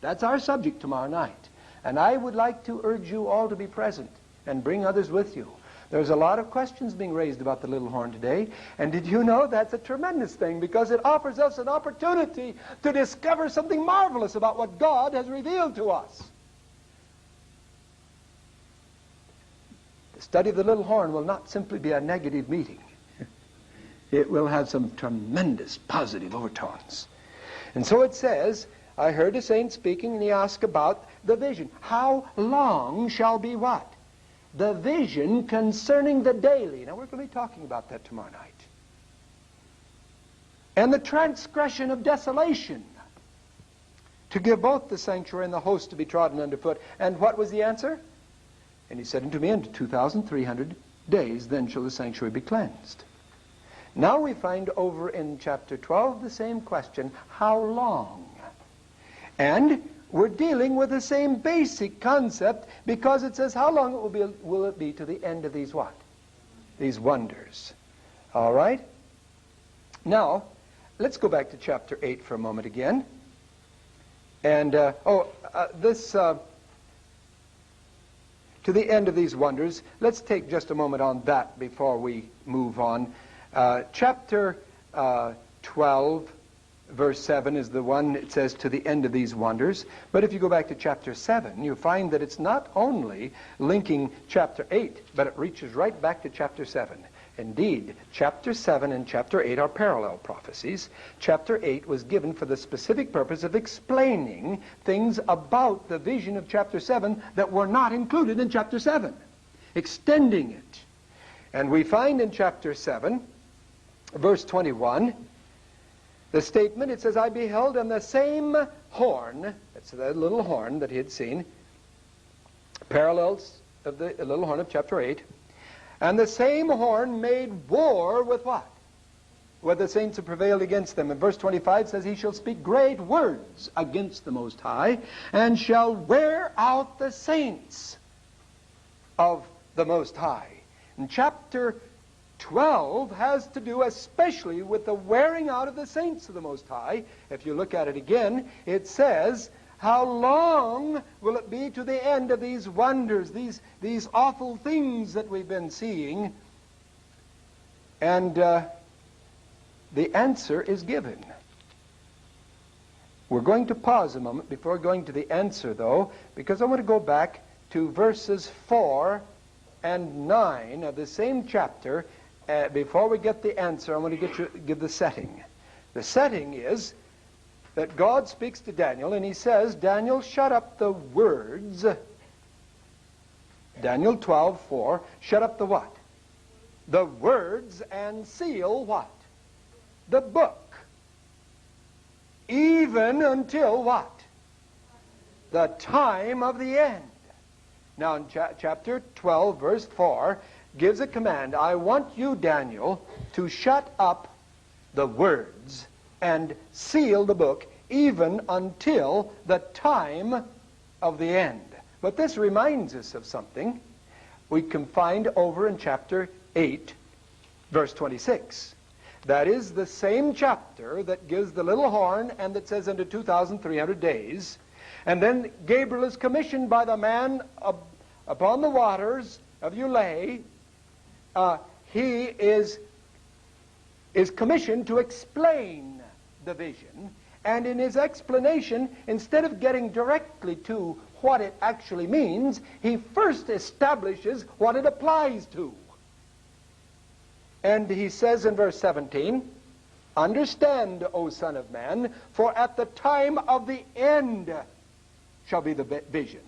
That's our subject tomorrow night. And I would like to urge you all to be present and bring others with you. There's a lot of questions being raised about the little horn today. And did you know that's a tremendous thing, because it offers us an opportunity to discover something marvelous about what God has revealed to us. The study of the little horn will not simply be a negative meeting. It will have some tremendous positive overtones. And so it says, I heard a saint speaking, and he asked about the vision. How long shall be what? The vision concerning the daily. Now we're going to be talking about that tomorrow night. And the transgression of desolation, to give both the sanctuary and the host to be trodden underfoot. And what was the answer? And he said unto me, unto 2,300 days, then shall the sanctuary be cleansed. Now we find over in chapter 12 the same question, how long? And we're dealing with the same basic concept, because it says how long will it be to the end of these what? These wonders. All right? Now, let's go back to chapter 8 for a moment again. And, to the end of these wonders, let's take just a moment on that before we move on. Chapter 12, verse 7 is the one, it says, to the end of these wonders. But if you go back to chapter 7, you find that it's not only linking chapter 8, but it reaches right back to chapter 7. Indeed, chapter 7 and chapter 8 are parallel prophecies. Chapter 8 was given for the specific purpose of explaining things about the vision of chapter 7 that were not included in chapter 7, extending it. And we find in chapter 7, verse 21, the statement, it says, I beheld on the same horn, that's the little horn that he had seen, parallels of the little horn of chapter 8, and the same horn made war with what? With the saints who prevailed against them. And verse 25 says, he shall speak great words against the Most High, and shall wear out the saints of the Most High. And chapter 12 has to do especially with the wearing out of the saints of the Most High. If you look at it again, it says, how long will it be to the end of these wonders, these awful things that we've been seeing? And the answer is given. We're going to pause a moment before going to the answer, though, because I want to go back to verses 4 and 9 of the same chapter. Before we get the answer, I want to give the setting. The setting is that God speaks to Daniel, and he says, Daniel, shut up the words. Daniel 12:4, shut up the what? The words, and seal what? The book. Even until what? The time of the end. Now in chapter 12, verse 4, gives a command. I want you, Daniel, to shut up the words and seal the book, even until the time of the end. But this reminds us of something we can find over in chapter 8, verse 26. That is the same chapter that gives the little horn and that says unto 2,300 days. And then Gabriel is commissioned by the man upon the waters of Ulai. He is commissioned to explain the vision, and in his explanation, instead of getting directly to what it actually means, he first establishes what it applies to. And he says in verse 17, understand, O Son of Man, for at the time of the end shall be the vision.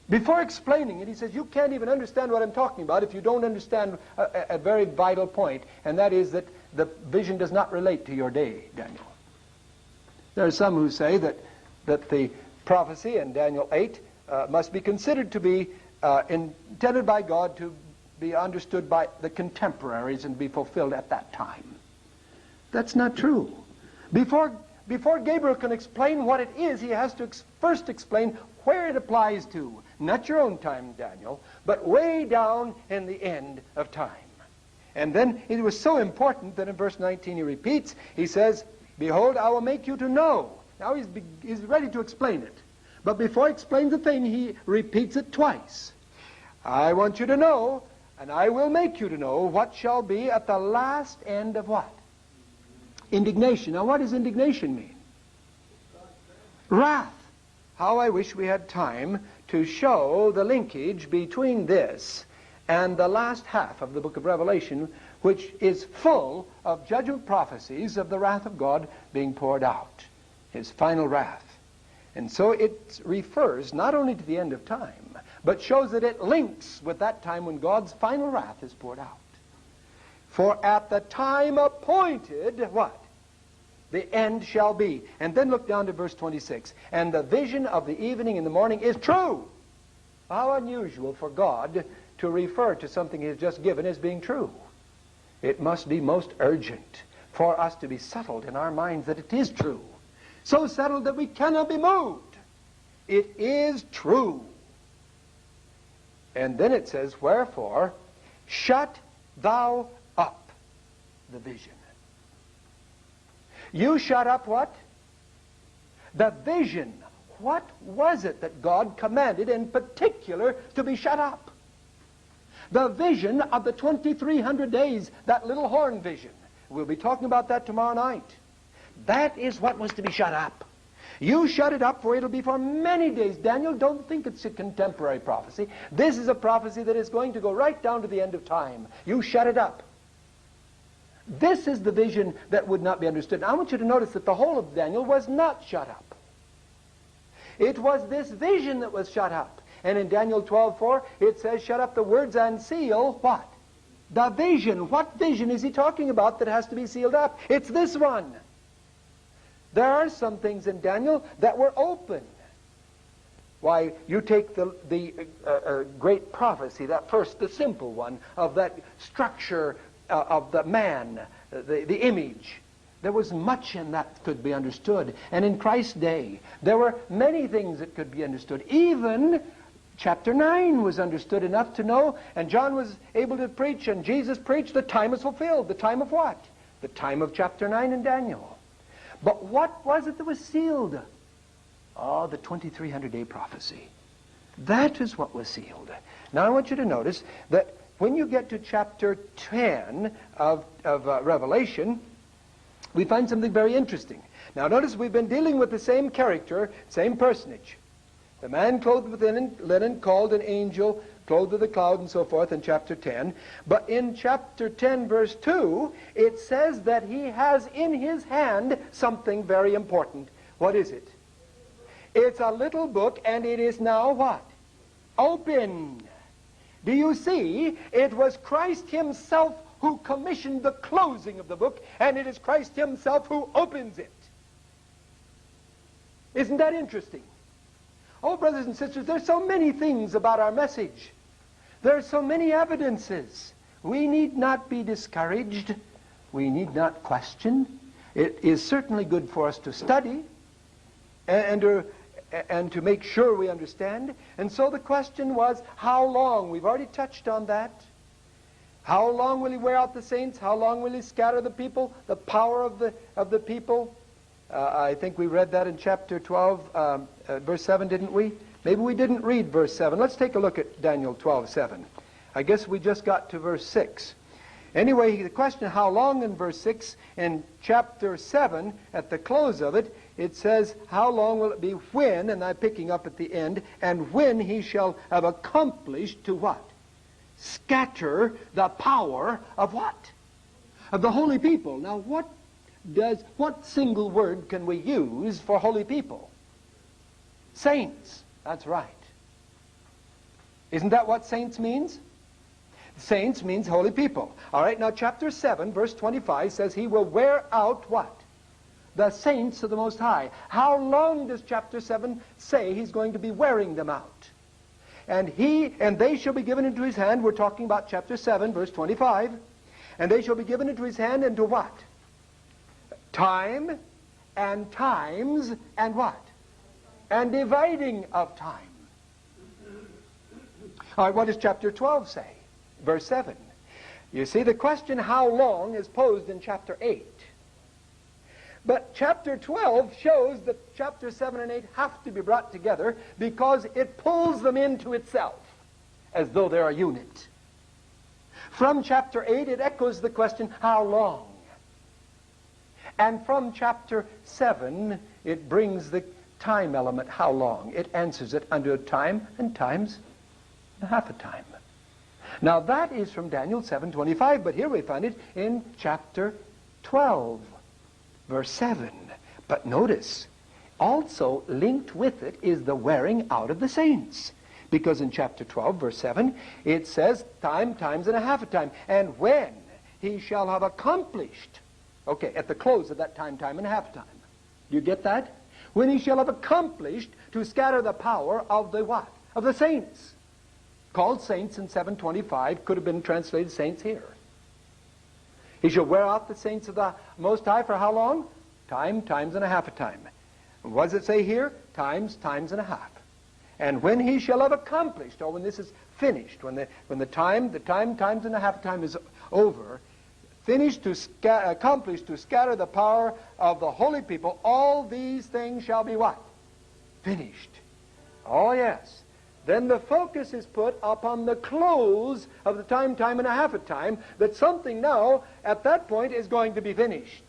Before explaining it, he says, you can't even understand what I'm talking about if you don't understand a very vital point, and that is that the vision does not relate to your day, Daniel. There are some who say that the prophecy in Daniel 8 must be considered to be intended by God to be understood by the contemporaries and be fulfilled at that time. That's not true. Before Gabriel can explain what it is, he has to first explain where it applies to. Not your own time, Daniel, but way down in the end of time. And then it was so important that in verse 19 he repeats, he says, behold, I will make you to know. Now he's ready to explain it. But before he explains the thing, he repeats it twice. I want you to know, and I will make you to know, what shall be at the last end of what? Indignation. Now, what does indignation mean? Wrath. How I wish we had time to show the linkage between this and the last half of the book of Revelation, which is full of judgment prophecies of the wrath of God being poured out, his final wrath. And so it refers not only to the end of time, but shows that it links with that time when God's final wrath is poured out. For at the time appointed, what? The end shall be. And then look down to verse 26. And the vision of the evening and the morning is true. How unusual for God to refer to something he has just given as being true. It must be most urgent for us to be settled in our minds that it is true. So settled that we cannot be moved. It is true. And then it says, wherefore, shut thou up the vision. You shut up what? The vision. What was it that God commanded in particular to be shut up? The vision of the 2300 days, that little horn vision. We'll be talking about that tomorrow night. That is what was to be shut up. You shut it up, for it'll be for many days. Daniel, don't think it's a contemporary prophecy. This is a prophecy that is going to go right down to the end of time. You shut it up. This is the vision that would not be understood. Now, I want you to notice that the whole of Daniel was not shut up. It was this vision that was shut up. And in Daniel 12:4, it says, shut up the words and seal what? The vision. What vision is he talking about that has to be sealed up? It's this one. There are some things in Daniel that were open. Why, you take the great prophecy, that first, the simple one, of that structure of the man, the image. There was much in that could be understood. And in Christ's day, there were many things that could be understood. Even chapter 9 was understood enough to know, and John was able to preach, and Jesus preached, the time is fulfilled. The time of what? The time of chapter 9 in Daniel. But what was it that was sealed? Oh, the 2300-day prophecy. That is what was sealed. Now I want you to notice that when you get to chapter 10 of Revelation, we find something very interesting. Now notice we've been dealing with the same character, same personage. The man clothed with linen called an angel, clothed with a cloud, and so forth in chapter 10. But in chapter 10, verse 2, it says that he has in his hand something very important. What is it? It's a little book, and it is now what? Open. Do you see? It was Christ himself who commissioned the closing of the book, and it is Christ himself who opens it. Isn't that interesting? Oh, brothers and sisters, there's so many things about our message. There are so many evidences. We need not be discouraged. We need not question. It is certainly good for us to study and to make sure we understand. And so the question was, how long? We've already touched on that. How long will he wear out the saints? How long will he scatter the people? The power of the people? I think we read that in chapter 12, verse 7, didn't we? Maybe we didn't read verse 7. Let's take a look at Daniel 12:7. I guess we just got to verse 6. Anyway, the question, how long, in verse 6, in chapter 7, at the close of it, it says, how long will it be when, and I'm picking up at the end, and when he shall have accomplished to what? Scatter the power of what? Of the holy people. Now, what single word can we use for holy people? Saints. That's right. Isn't that what saints means? Saints means holy people. All right, now chapter 7, verse 25 says he will wear out what? The saints of the Most High. How long does chapter 7 say he's going to be wearing them out? And they shall be given into his hand. We're talking about chapter 7, verse 25. And they shall be given into his hand into what? Time and times and what? And dividing of time. All right, what does chapter 12 say? Verse 7. You see, the question how long is posed in chapter 8. But chapter 12 shows that chapter 7 and 8 have to be brought together because it pulls them into itself. as though they're a unit. From chapter 8, it echoes the question, how long? And from chapter 7, it brings the time element, how long? It answers it under a time and times and half a time. Now that is from Daniel 7:25, but here we find it in chapter 12, verse 7. But notice, also linked with it is the wearing out of the saints. Because in chapter 12, verse 7, it says, time, times, and a half a time. And when he shall have accomplished, okay, at the close of that time, time, and a half a time. Do you get that? When he shall have accomplished to scatter the power of the what? Of the saints. Called saints in 7:25, could have been translated saints here. He shall wear out the saints of the Most High for how long? Time, times, and a half a time. And what does it say here? Times, times, and a half. And when he shall have accomplished, or when this is finished, when the time, times, and a half a time is over, finished to accomplish to scatter the power of the holy people, all these things shall be what? Finished. Oh yes. Then the focus is put upon the close of the time, time, and a half a time, that something now, at that point, is going to be finished.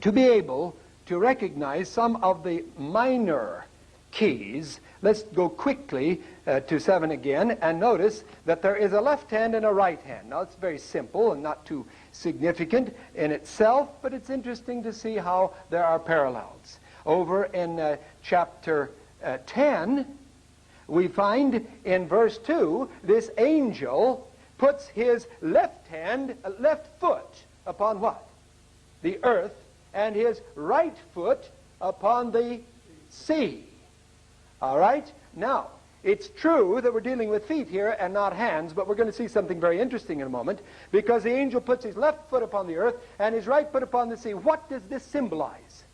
To be able to recognize some of the minor keys, let's go quickly to 7 again, and notice that there is a left hand and a right hand. Now, it's very simple and not too significant in itself, but it's interesting to see how there are parallels. Over in chapter 10, we find in verse 2, this angel puts his left foot upon what? The earth, and his right foot upon the sea. All right? Now, it's true that we're dealing with feet here and not hands, but we're going to see something very interesting in a moment, because the angel puts his left foot upon the earth and his right foot upon the sea. What does this symbolize?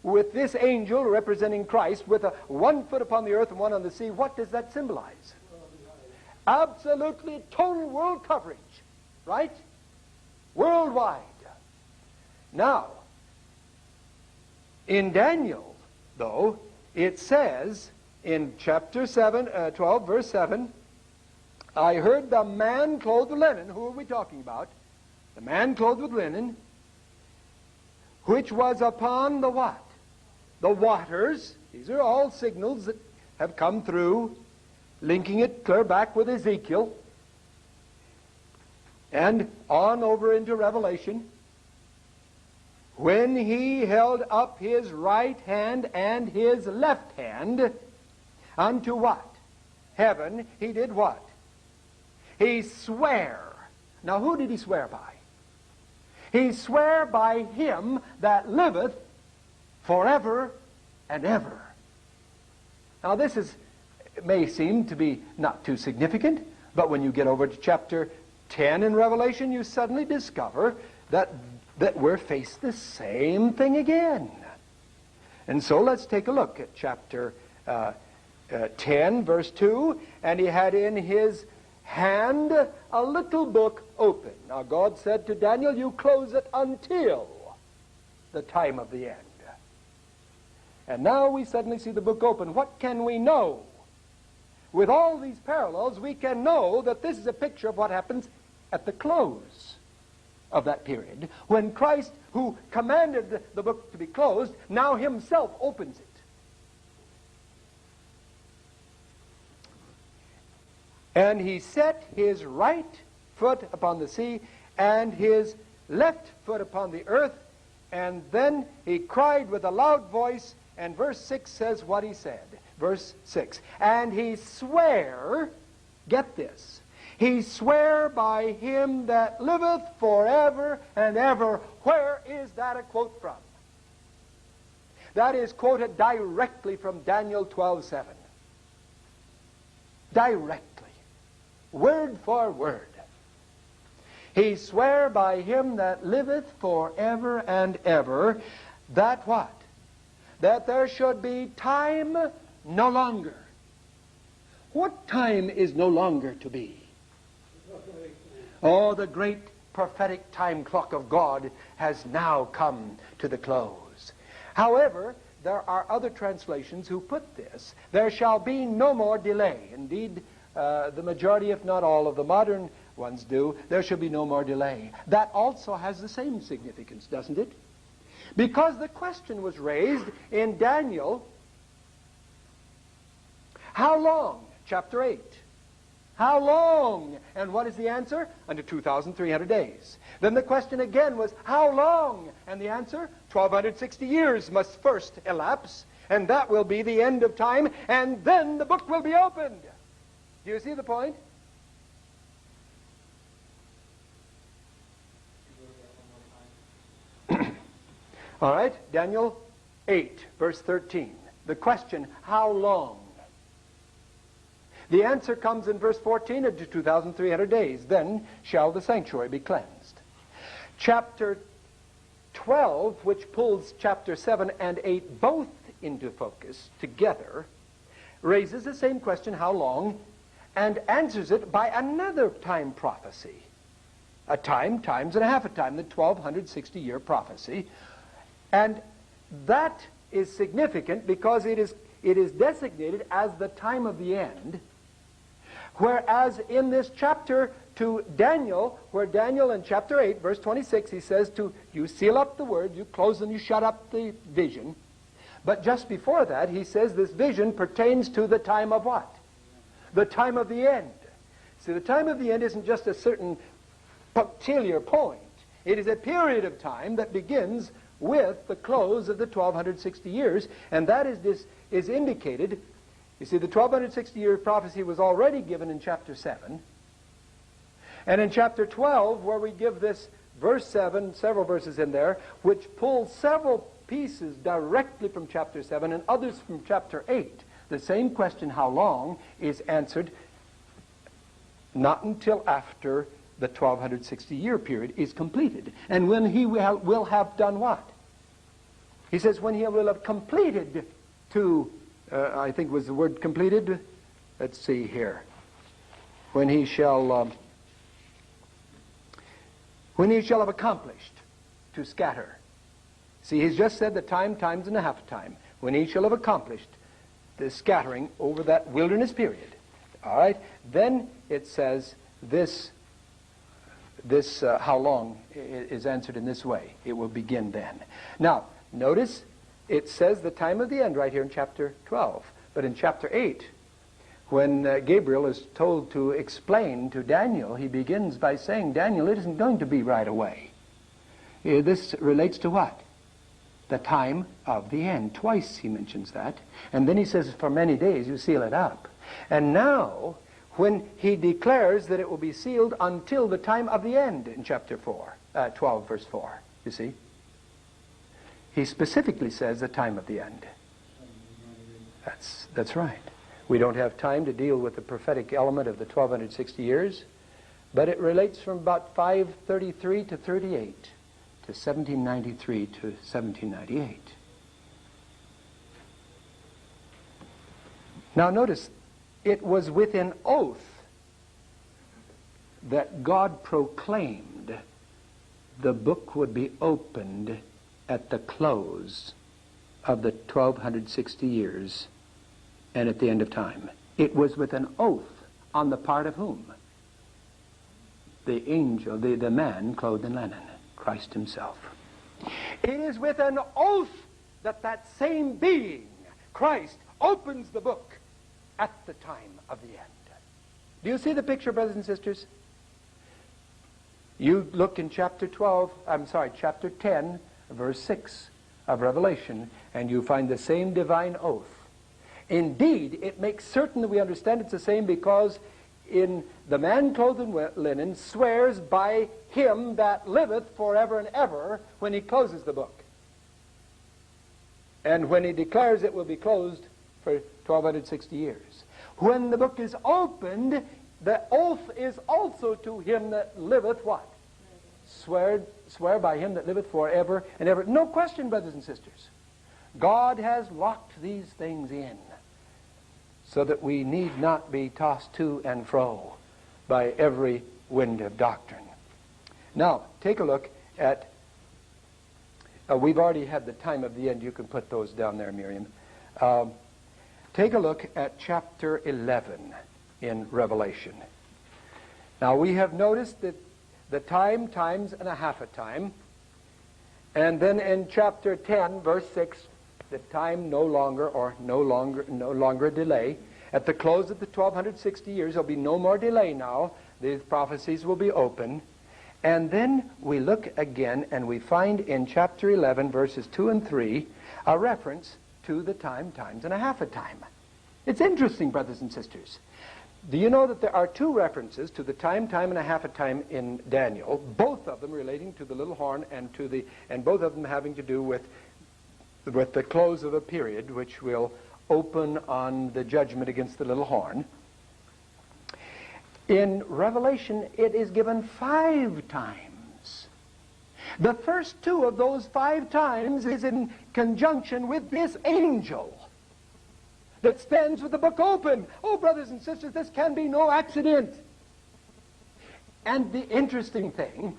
With this angel representing Christ, with one foot upon the earth and one on the sea, what does that symbolize? Absolutely total world coverage, right? Worldwide. Now, in Daniel, though, it says in chapter 12, verse 7, I heard the man clothed with linen. Who are we talking about? The man clothed with linen, which was upon the what? The waters. These are all signals that have come through, linking it clear back with Ezekiel, and on over into Revelation. When he held up his right hand and his left hand unto what? Heaven, he did what? He sware. Now, who did he swear by? He sware by him that liveth forever and ever. Now, this may seem to be not too significant, but when you get over to chapter 10 in Revelation, you suddenly discover that we're faced the same thing again. And so let's take a look at chapter 10, verse 2. And he had in his hand a little book open. Now God said to Daniel, you close it until the time of the end. And now we suddenly see the book open. What can we know? With all these parallels, we can know that this is a picture of what happens at the close of that period, when Christ, who commanded the book to be closed, now himself opens it. And he set his right foot upon the sea and his left foot upon the earth, and then he cried with a loud voice, and verse 6 says what he said. Verse 6, and he sware, get this, he sware by him that liveth forever and ever. Where is that a quote from? That is quoted directly from Daniel 12:7. Directly. Word for word. He sware by him that liveth forever and ever, that what? That there should be time no longer. What time is no longer to be? Oh, the great prophetic time clock of God has now come to the close. However, there are other translations who put this, there shall be no more delay. Indeed, the majority, if not all, of the modern ones do, there shall be no more delay. That also has the same significance, doesn't it? Because the question was raised in Daniel, how long? Chapter 8. How long? And what is the answer? Unto 2,300 days. Then the question again was, how long? And the answer, 1,260 years must first elapse, and that will be the end of time, and then the book will be opened. Do you see the point? All right, Daniel 8, verse 13. The question, how long? The answer comes in verse 14, into 2,300 days. Then shall the sanctuary be cleansed. Chapter 12, which pulls chapter 7 and 8 both into focus together, raises the same question, how long, and answers it by another time prophecy. A time times and a half a time, the 1,260-year prophecy. And that is significant because it is designated as the time of the end. Whereas in this chapter to Daniel, where Daniel in chapter 8, verse 26, he says to, you seal up the word, you close and you shut up the vision. But just before that, he says this vision pertains to the time of what? The time of the end. See, the time of the end isn't just a certain punctiliar point. It is a period of time that begins with the close of the 1,260 years, and that is indicated. You see, the 1,260-year prophecy was already given in chapter 7. And in chapter 12, where we give this verse 7, several verses in there, which pulls several pieces directly from chapter 7 and others from chapter 8, the same question, how long, is answered not until after the 1,260-year period is completed. And when he will have done what? He says when he will have completed to, I think was the word completed? Let's see here. When he shall have accomplished to scatter. See, he's just said the time, times and a half time. When he shall have accomplished the scattering over that wilderness period. All right? Then it says this how long is answered in this way. It will begin then. Now, notice it says the time of the end right here in chapter 12. But in chapter 8, when Gabriel is told to explain to Daniel, he begins by saying, Daniel, it isn't going to be right away. This relates to what? The time of the end. Twice he mentions that. And then he says, for many days you seal it up. And now, when he declares that it will be sealed until the time of the end in chapter 12, verse 4, you see, he specifically says the time of the end. That's right. We don't have time to deal with the prophetic element of the 1260 years, but it relates from about 533 to 38 to 1793 to 1798. Now notice, it was with an oath that God proclaimed the book would be opened at the close of the 1260 years and at the end of time. It was with an oath on the part of whom? The angel, the man clothed in linen, Christ himself. It is with an oath that that same being, Christ, opens the book at the time of the end. Do you see the picture, brothers and sisters? You look in chapter 10, verse 6 of Revelation, and you find the same divine oath. Indeed, it makes certain that we understand it's the same because in the man clothed in linen swears by him that liveth forever and ever when he closes the book. And when he declares it will be closed for 1260 years. When the book is opened, the oath is also to him that liveth what? Swear by him that liveth forever and ever. No question, brothers and sisters. God has locked these things in so that we need not be tossed to and fro by every wind of doctrine. Now, take a look at We've already had the time of the end. You can put those down there, Miriam. Take a look at chapter 11 in Revelation. Now, we have noticed that the time, times, and a half a time. And then in chapter 10, verse 6, the time no longer a delay. At the close of the 1260 years, there'll be no more delay now. These prophecies will be open. And then we look again, and we find in chapter 11, verses 2 and 3, a reference to the time, times, and a half a time. It's interesting, brothers and sisters. Do you know that there are two references to the time, time, and a half a time in Daniel, both of them relating to the little horn and both of them having to do with the close of a period which will open on the judgment against the little horn. In Revelation, it is given 5 times. The first 2 of those 5 times is in conjunction with this angel that stands with the book open. Oh, brothers and sisters, this can be no accident. And the interesting thing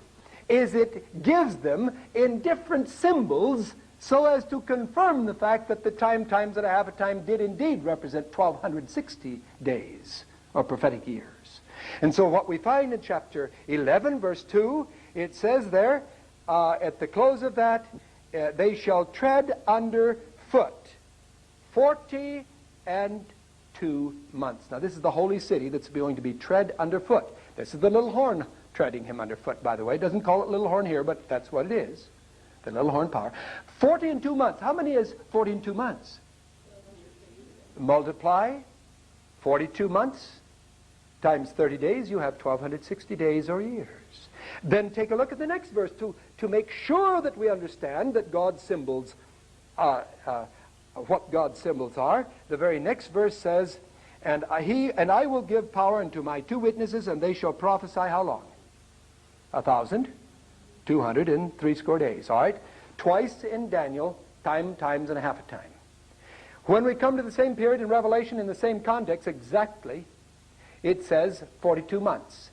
is it gives them in different symbols so as to confirm the fact that the time, times, and a half a time did indeed represent 1260 days or prophetic years. And so what we find in chapter 11, verse 2, it says there, at the close of that, they shall tread under foot 42 months. Now this is the holy city that's going to be tread underfoot. This is the little horn treading him underfoot, by the way. It doesn't call it little horn here, but that's what it is. The little horn power. 42 months. How many is 42 months? Multiply 42 months times 30 days, you have 1260 days or years. Then take a look at the next verse to make sure that we understand that God's symbols, what God's symbols are. The very next verse says, and I will give power unto my 2 witnesses, and they shall prophesy how long? 1,260 days. All right? Twice in Daniel, time, times, and a half a time. When we come to the same period in Revelation in the same context exactly, it says 42 months.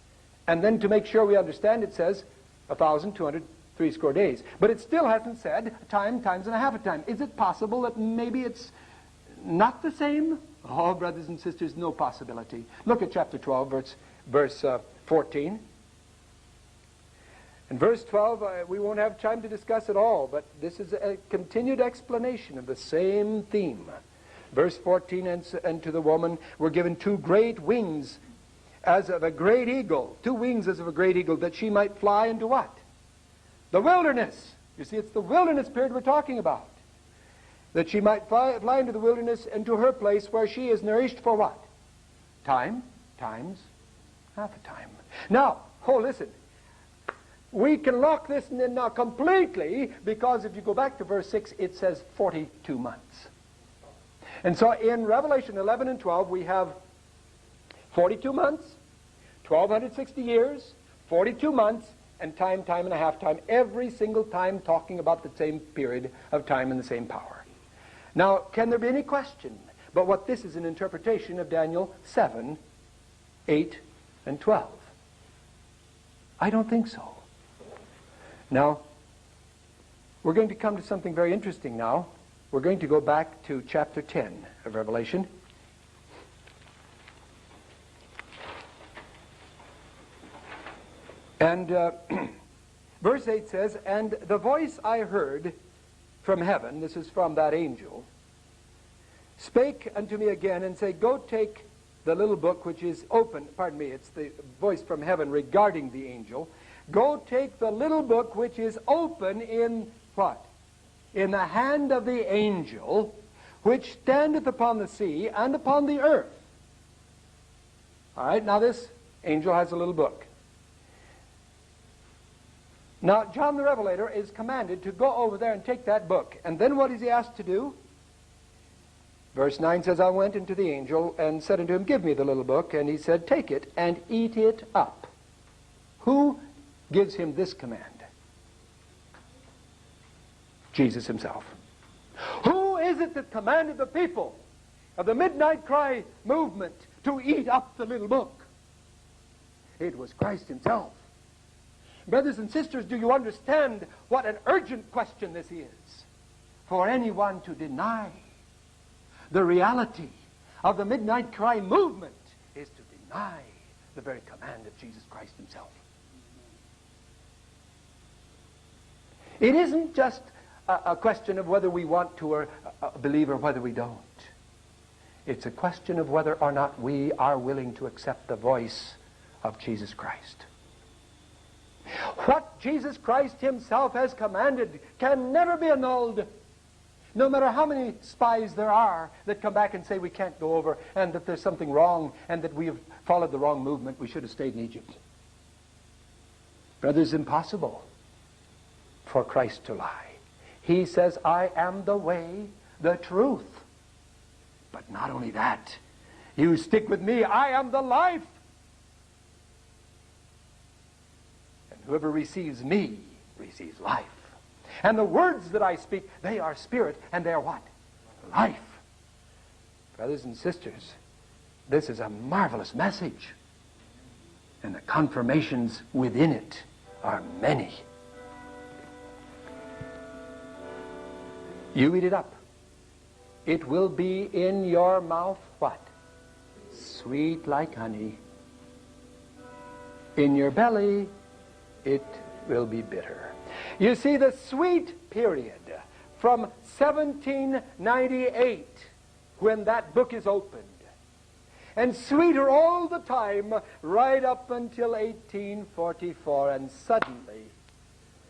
And then to make sure we understand, it says 1,260 days. But it still hasn't said time, times, and a half a time. Is it possible that maybe it's not the same? Oh, brothers and sisters, no possibility. Look at chapter 12, verse 14. In verse 12, we won't have time to discuss it all, but this is a continued explanation of the same theme. Verse 14, and to the woman were given 2 great wings as of a great eagle. 2 wings as of a great eagle, that she might fly into what? The wilderness. You see, it's the wilderness period we're talking about. That she might fly into the wilderness, into her place where she is nourished for what? Time, times, half a time. Now, listen. We can lock this in now completely, because if you go back to verse 6, it says 42 months. And so in Revelation 11 and 12, we have 42 months, 1260 years, 42 months, and time, time, and a half time, every single time talking about the same period of time and the same power. Now, can there be any question but what this is an interpretation of Daniel 7, 8, and 12? I don't think so. Now, we're going to come to something very interesting now. We're going to go back to chapter 10 of Revelation. And verse 8 says, and the voice I heard from heaven, this is from that angel, spake unto me again and said, go take the little book which is open. Pardon me, it's the voice from heaven regarding the angel. Go take the little book which is open in what? In the hand of the angel, which standeth upon the sea and upon the earth. All right, now this angel has a little book. Now, John the Revelator is commanded to go over there and take that book. And then what is he asked to do? Verse 9 says, I went unto the angel and said unto him, give me the little book. And he said, take it and eat it up. Who gives him this command? Jesus himself. Who is it that commanded the people of the Midnight Cry movement to eat up the little book? It was Christ himself. Brothers and sisters, do you understand what an urgent question this is? For anyone to deny the reality of the midnight cry movement is to deny the very command of Jesus Christ himself. It isn't just a question of whether we want to believe or whether we don't. It's a question of whether or not we are willing to accept the voice of Jesus Christ. What Jesus Christ himself has commanded can never be annulled. No matter how many spies there are that come back and say we can't go over and that there's something wrong and that we have followed the wrong movement, we should have stayed in Egypt. Brothers, impossible for Christ to lie. He says, I am the way, the truth. But not only that, you stick with me, I am the life. And whoever receives me receives life. And the words that I speak, they are spirit, and they are what? Life. Brothers and sisters, this is a marvelous message. And the confirmations within it are many. You eat it up. It will be in your mouth what? Sweet like honey. In your belly, it will be bitter. You see, the sweet period from 1798, when that book is opened, and sweeter all the time, right up until 1844, and suddenly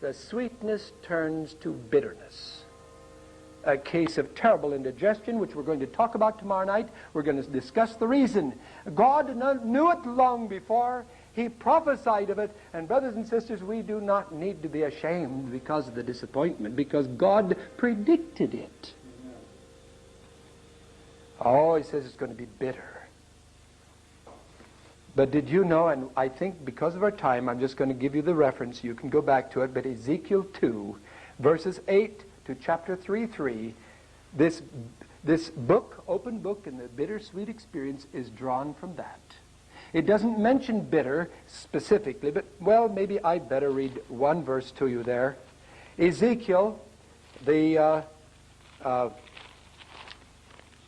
the sweetness turns to bitterness. A case of terrible indigestion, which we're going to talk about tomorrow night. We're going to discuss the reason. God knew it long before. He prophesied of it. And brothers and sisters, we do not need to be ashamed because of the disappointment, because God predicted it. Oh, he says it's going to be bitter. But did you know, and I think because of our time, I'm just going to give you the reference. You can go back to it. But Ezekiel 2, verses 8 to chapter 3:3, this book, open book, and the bittersweet experience is drawn from that. It doesn't mention bitter specifically, but, well, maybe I'd better read one verse to you there. Ezekiel, the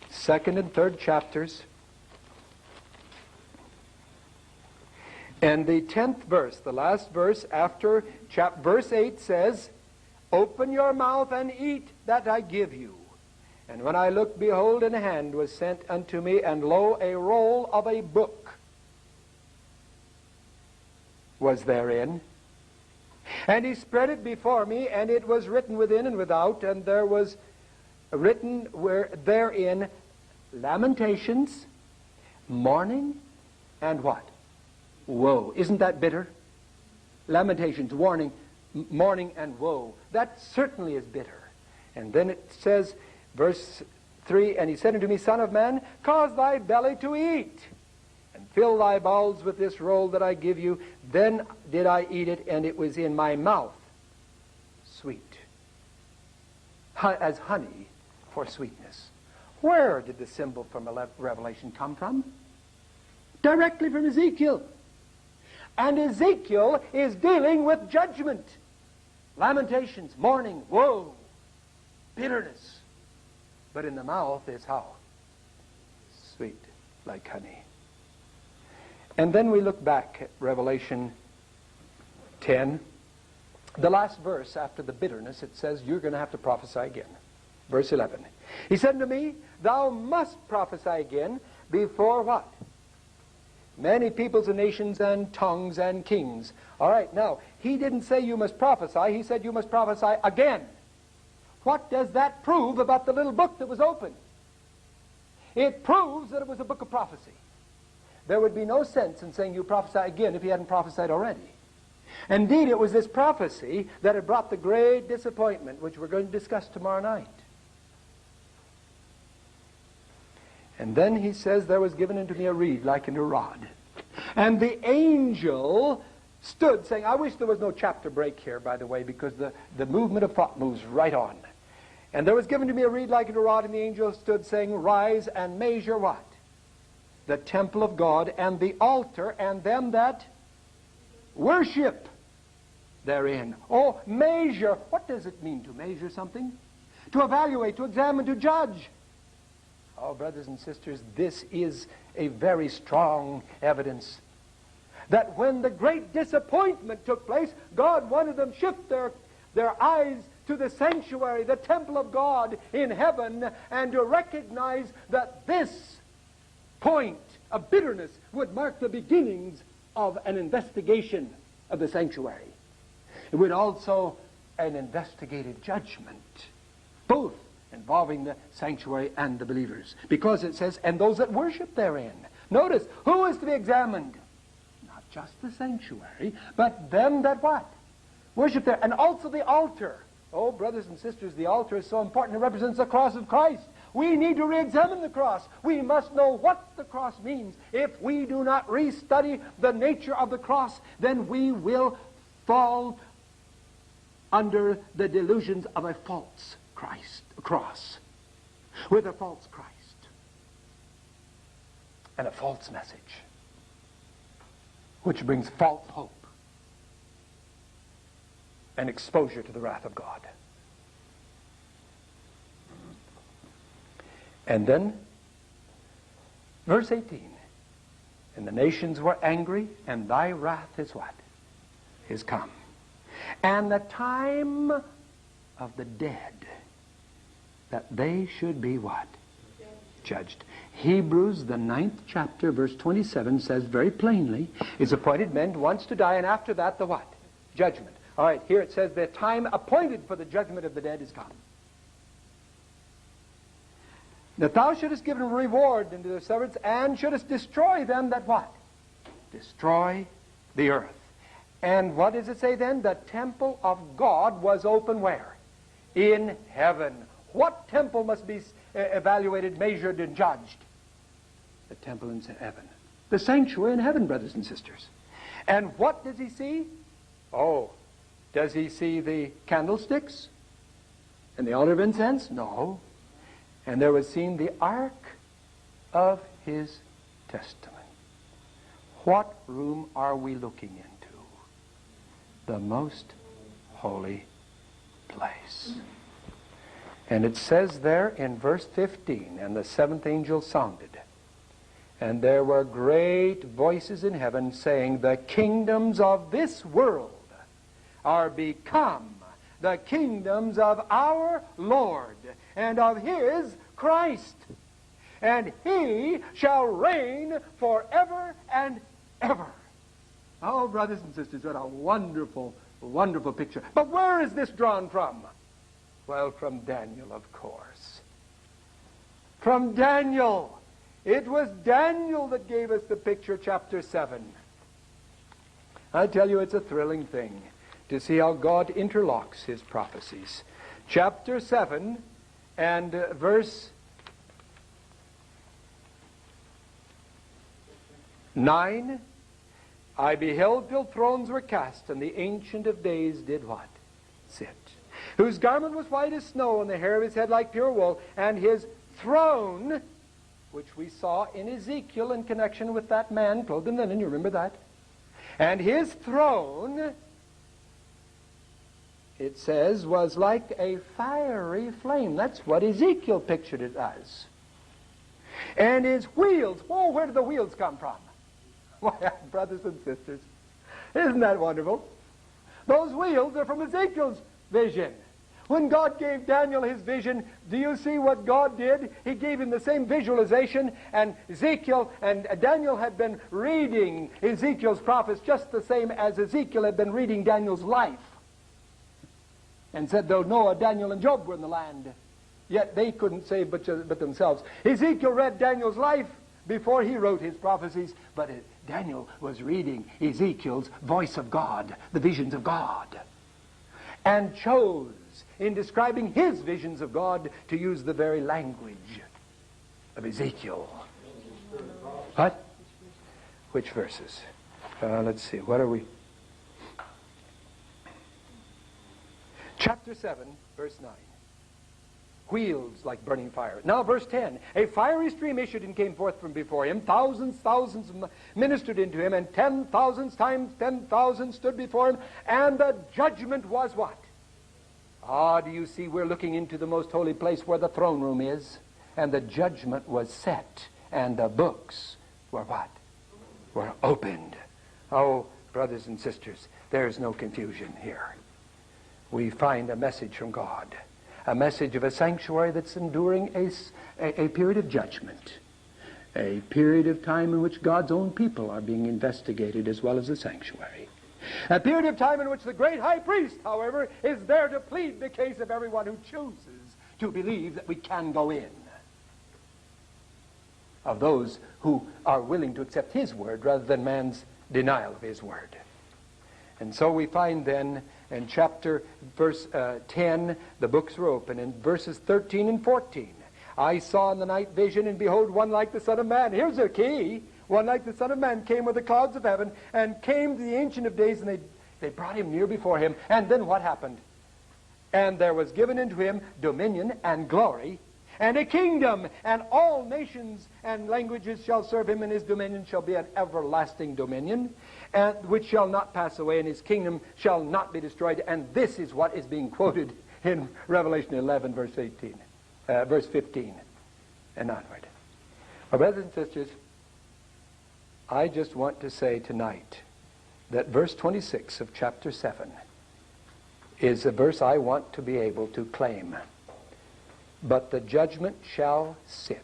second and third chapters, and the 10th verse, the last verse after verse 8 says, Open your mouth and eat that I give you. And when I looked, behold, and a hand was sent unto me, and lo, a roll of a book was therein. And he spread it before me, and it was written within and without, and there was written therein lamentations, mourning, and what? Woe. Isn't that bitter? Lamentations, mourning, and woe. That certainly is bitter. And then it says, verse 3, And he said unto me, Son of man, cause thy belly to eat, and fill thy bowels with this roll that I give you. Then did I eat it, and it was in my mouth sweet, as honey for sweetness. Where did the symbol from Revelation come from? Directly from Ezekiel. And Ezekiel is dealing with judgment. Lamentations, mourning, woe, bitterness. But in the mouth is how? Sweet like honey. And then we look back at Revelation 10. The last verse after the bitterness, it says, you're going to have to prophesy again. Verse 11. He said to me, Thou must prophesy again before what? Many peoples and nations and tongues and kings. All right, now, he didn't say you must prophesy. He said you must prophesy again. What does that prove about the little book that was open? It proves that it was a book of prophecy. There would be no sense in saying you prophesy again if he hadn't prophesied already. Indeed, it was this prophecy that had brought the great disappointment, which we're going to discuss tomorrow night. And then he says, There was given unto me a reed like unto a rod. And the angel stood saying, I wish there was no chapter break here, by the way, because the movement of thought moves right on. And there was given to me a reed like unto a rod, and the angel stood saying, Rise and measure what? The temple of God, and the altar, and them that worship therein. Oh, measure. What does it mean to measure something? To evaluate, to examine, to judge. Oh, brothers and sisters, this is a very strong evidence that when the great disappointment took place, God wanted them to shift their eyes to the sanctuary, the temple of God in heaven, and to recognize that this point of bitterness would mark the beginnings of an investigation of the sanctuary. It would also an investigative judgment, both involving the sanctuary and the believers. Because it says, and those that worship therein. Notice, who is to be examined? Not just the sanctuary, but them that what? Worship there. And also the altar. Oh, brothers and sisters, the altar is so important. It represents the cross of Christ. We need to re-examine the cross. We must know what the cross means. If we do not restudy the nature of the cross, then we will fall under the delusions of a false cross, with a false Christ and a false message, which brings false hope and exposure to the wrath of God. And then, verse 18, and the nations were angry, and thy wrath is what? Is come. And the time of the dead, that they should be what? Judged. Hebrews, the 9th chapter, verse 27, says very plainly, is appointed men once to die, and after that the what? Judgment. All right, here it says, the time appointed for the judgment of the dead is come. That thou shouldest give them reward unto their servants, and shouldest destroy them that what? Destroy the earth. And what does it say then? The temple of God was open where? In heaven. What temple must be evaluated, measured, and judged? The temple in heaven. The sanctuary in heaven, brothers and sisters. And what does he see? Oh, does he see the candlesticks and the altar of incense? No. And there was seen the ark of his testament. What room are we looking into? The most holy place. And it says there in verse 15, and the seventh angel sounded, and there were great voices in heaven saying, the kingdoms of this world are become the kingdoms of our Lord and of his Christ, and he shall reign forever and ever. Oh, brothers and sisters, what a wonderful, wonderful picture. But where is this drawn from? Well, from Daniel, of course. From Daniel. It was Daniel that gave us the picture, chapter 7. I tell you, it's a thrilling thing to see how God interlocks his prophecies. Chapter 7 and verse 9. I beheld till thrones were cast, and the Ancient of Days did what? Sit. Whose garment was white as snow, and the hair of his head like pure wool, and his throne, which we saw in Ezekiel in connection with that man clothed in linen, you remember that? And his throne, it says, was like a fiery flame. That's what Ezekiel pictured it as. And his wheels, oh, where did the wheels come from? Why, brothers and sisters, isn't that wonderful? Those wheels are from Ezekiel's vision. When God gave Daniel his vision, do you see what God did? He gave him the same visualization, and Ezekiel and Daniel had been reading Ezekiel's prophets just the same as Ezekiel had been reading Daniel's life. And said, though Noah, Daniel, and Job were in the land, yet they couldn't save but themselves. Ezekiel read Daniel's life before he wrote his prophecies, but Daniel was reading Ezekiel's voice of God, the visions of God, and chose, in describing his visions of God, to use the very language of Ezekiel. What? Which verses? Let's see, what are we? Chapter 7, verse 9. wheels like burning fire. Now verse 10, a fiery stream issued and came forth from before him. Thousands ministered into him, and 10,000 times 10,000 stood before him. And the judgment was what? Do you see, we're looking into the most holy place where the throne room is. And the judgment was set. And the books were what? Were opened. Oh, brothers and sisters, there's no confusion here. We find a message from God. A message of a sanctuary that's enduring a period of judgment. A period of time in which God's own people are being investigated as well as the sanctuary. A period of time in which the great high priest, however, is there to plead the case of everyone who chooses to believe that we can go in. Of those who are willing to accept his word rather than man's denial of his word. And so we find then in verse 10, the books were open. In verses 13 and 14, I saw in the night vision, and behold, one like the Son of Man. Here's a key. One like the Son of Man came with the clouds of heaven, and came to the Ancient of Days, and they brought him near before him. And then what happened? And there was given unto him dominion and glory, and a kingdom, and all nations and languages shall serve him, and his dominion shall be an everlasting dominion, and which shall not pass away, and his kingdom shall not be destroyed. And this is what is being quoted in Revelation 11, verse 15, and onward. My brothers and sisters, I just want to say tonight that verse 26 of chapter 7 is a verse I want to be able to claim. But the judgment shall sit,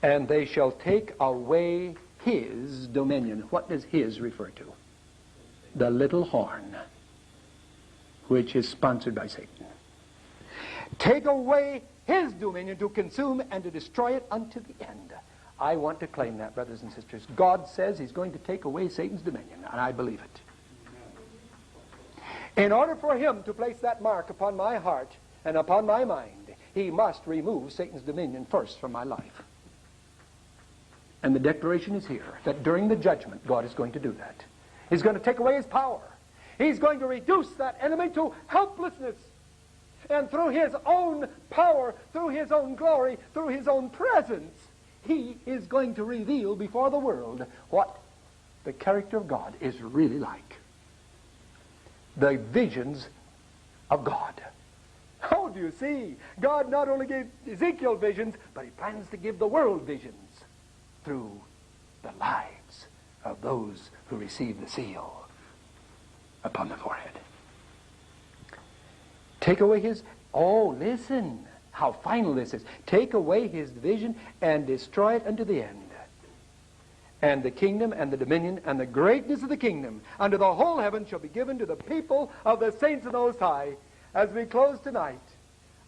and they shall take away his dominion. What does his refer to? The little horn, which is sponsored by Satan. Take away his dominion to consume and to destroy it unto the end. I want to claim that, brothers and sisters. God says he's going to take away Satan's dominion, and I believe it. In order for him to place that mark upon my heart and upon my mind, he must remove Satan's dominion first from my life. And the declaration is here that during the judgment, God is going to do that. He's going to take away his power. He's going to reduce that enemy to helplessness. And through his own power, through his own glory, through his own presence, he is going to reveal before the world what the character of God is really like. The visions of God. Oh, do you see? God not only gave Ezekiel visions, but he plans to give the world visions through the lives of those who receive the seal upon the forehead. Take away his... Oh, listen how final this is. Take away his vision and destroy it unto the end. And the kingdom and the dominion and the greatness of the kingdom unto the whole heaven shall be given to the people of the saints of the Most High. As we close tonight,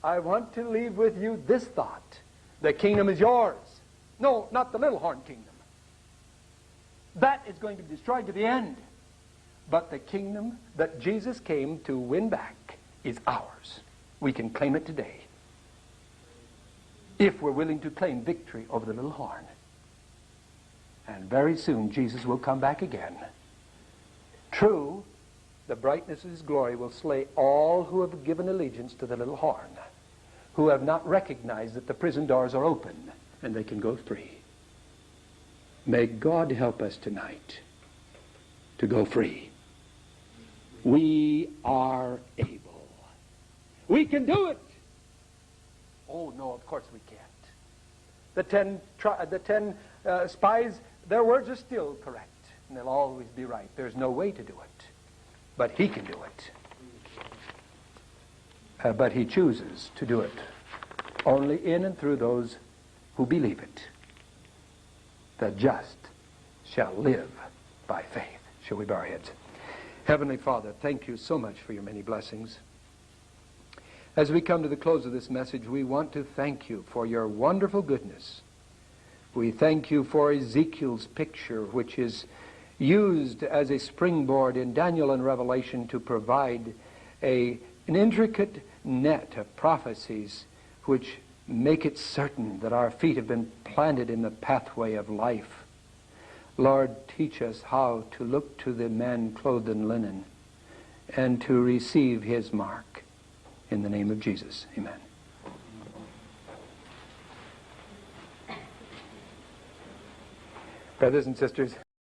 I want to leave with you this thought. The kingdom is yours. No, not the little horn kingdom. That is going to be destroyed to the end. But the kingdom that Jesus came to win back is ours. We can claim it today, if we're willing to claim victory over the little horn. And very soon Jesus will come back again. True, the brightness of his glory will slay all who have given allegiance to the little horn, who have not recognized that the prison doors are open and they can go free. May God help us tonight to go free. We are able. We can do it. Oh, no, of course we can't. The ten spies, their words are still correct, and they'll always be right. There's no way to do it. But he can do it. But he chooses to do it only in and through those who believe it. The just shall live by faith. Shall we bow our heads? Heavenly Father, thank you so much for your many blessings. As we come to the close of this message, we want to thank you for your wonderful goodness. We thank you for Ezekiel's picture, which is used as a springboard in Daniel and Revelation to provide an intricate net of prophecies which make it certain that our feet have been planted in the pathway of life. Lord, teach us how to look to the man clothed in linen and to receive his mark. In the name of Jesus, amen. Brothers and sisters,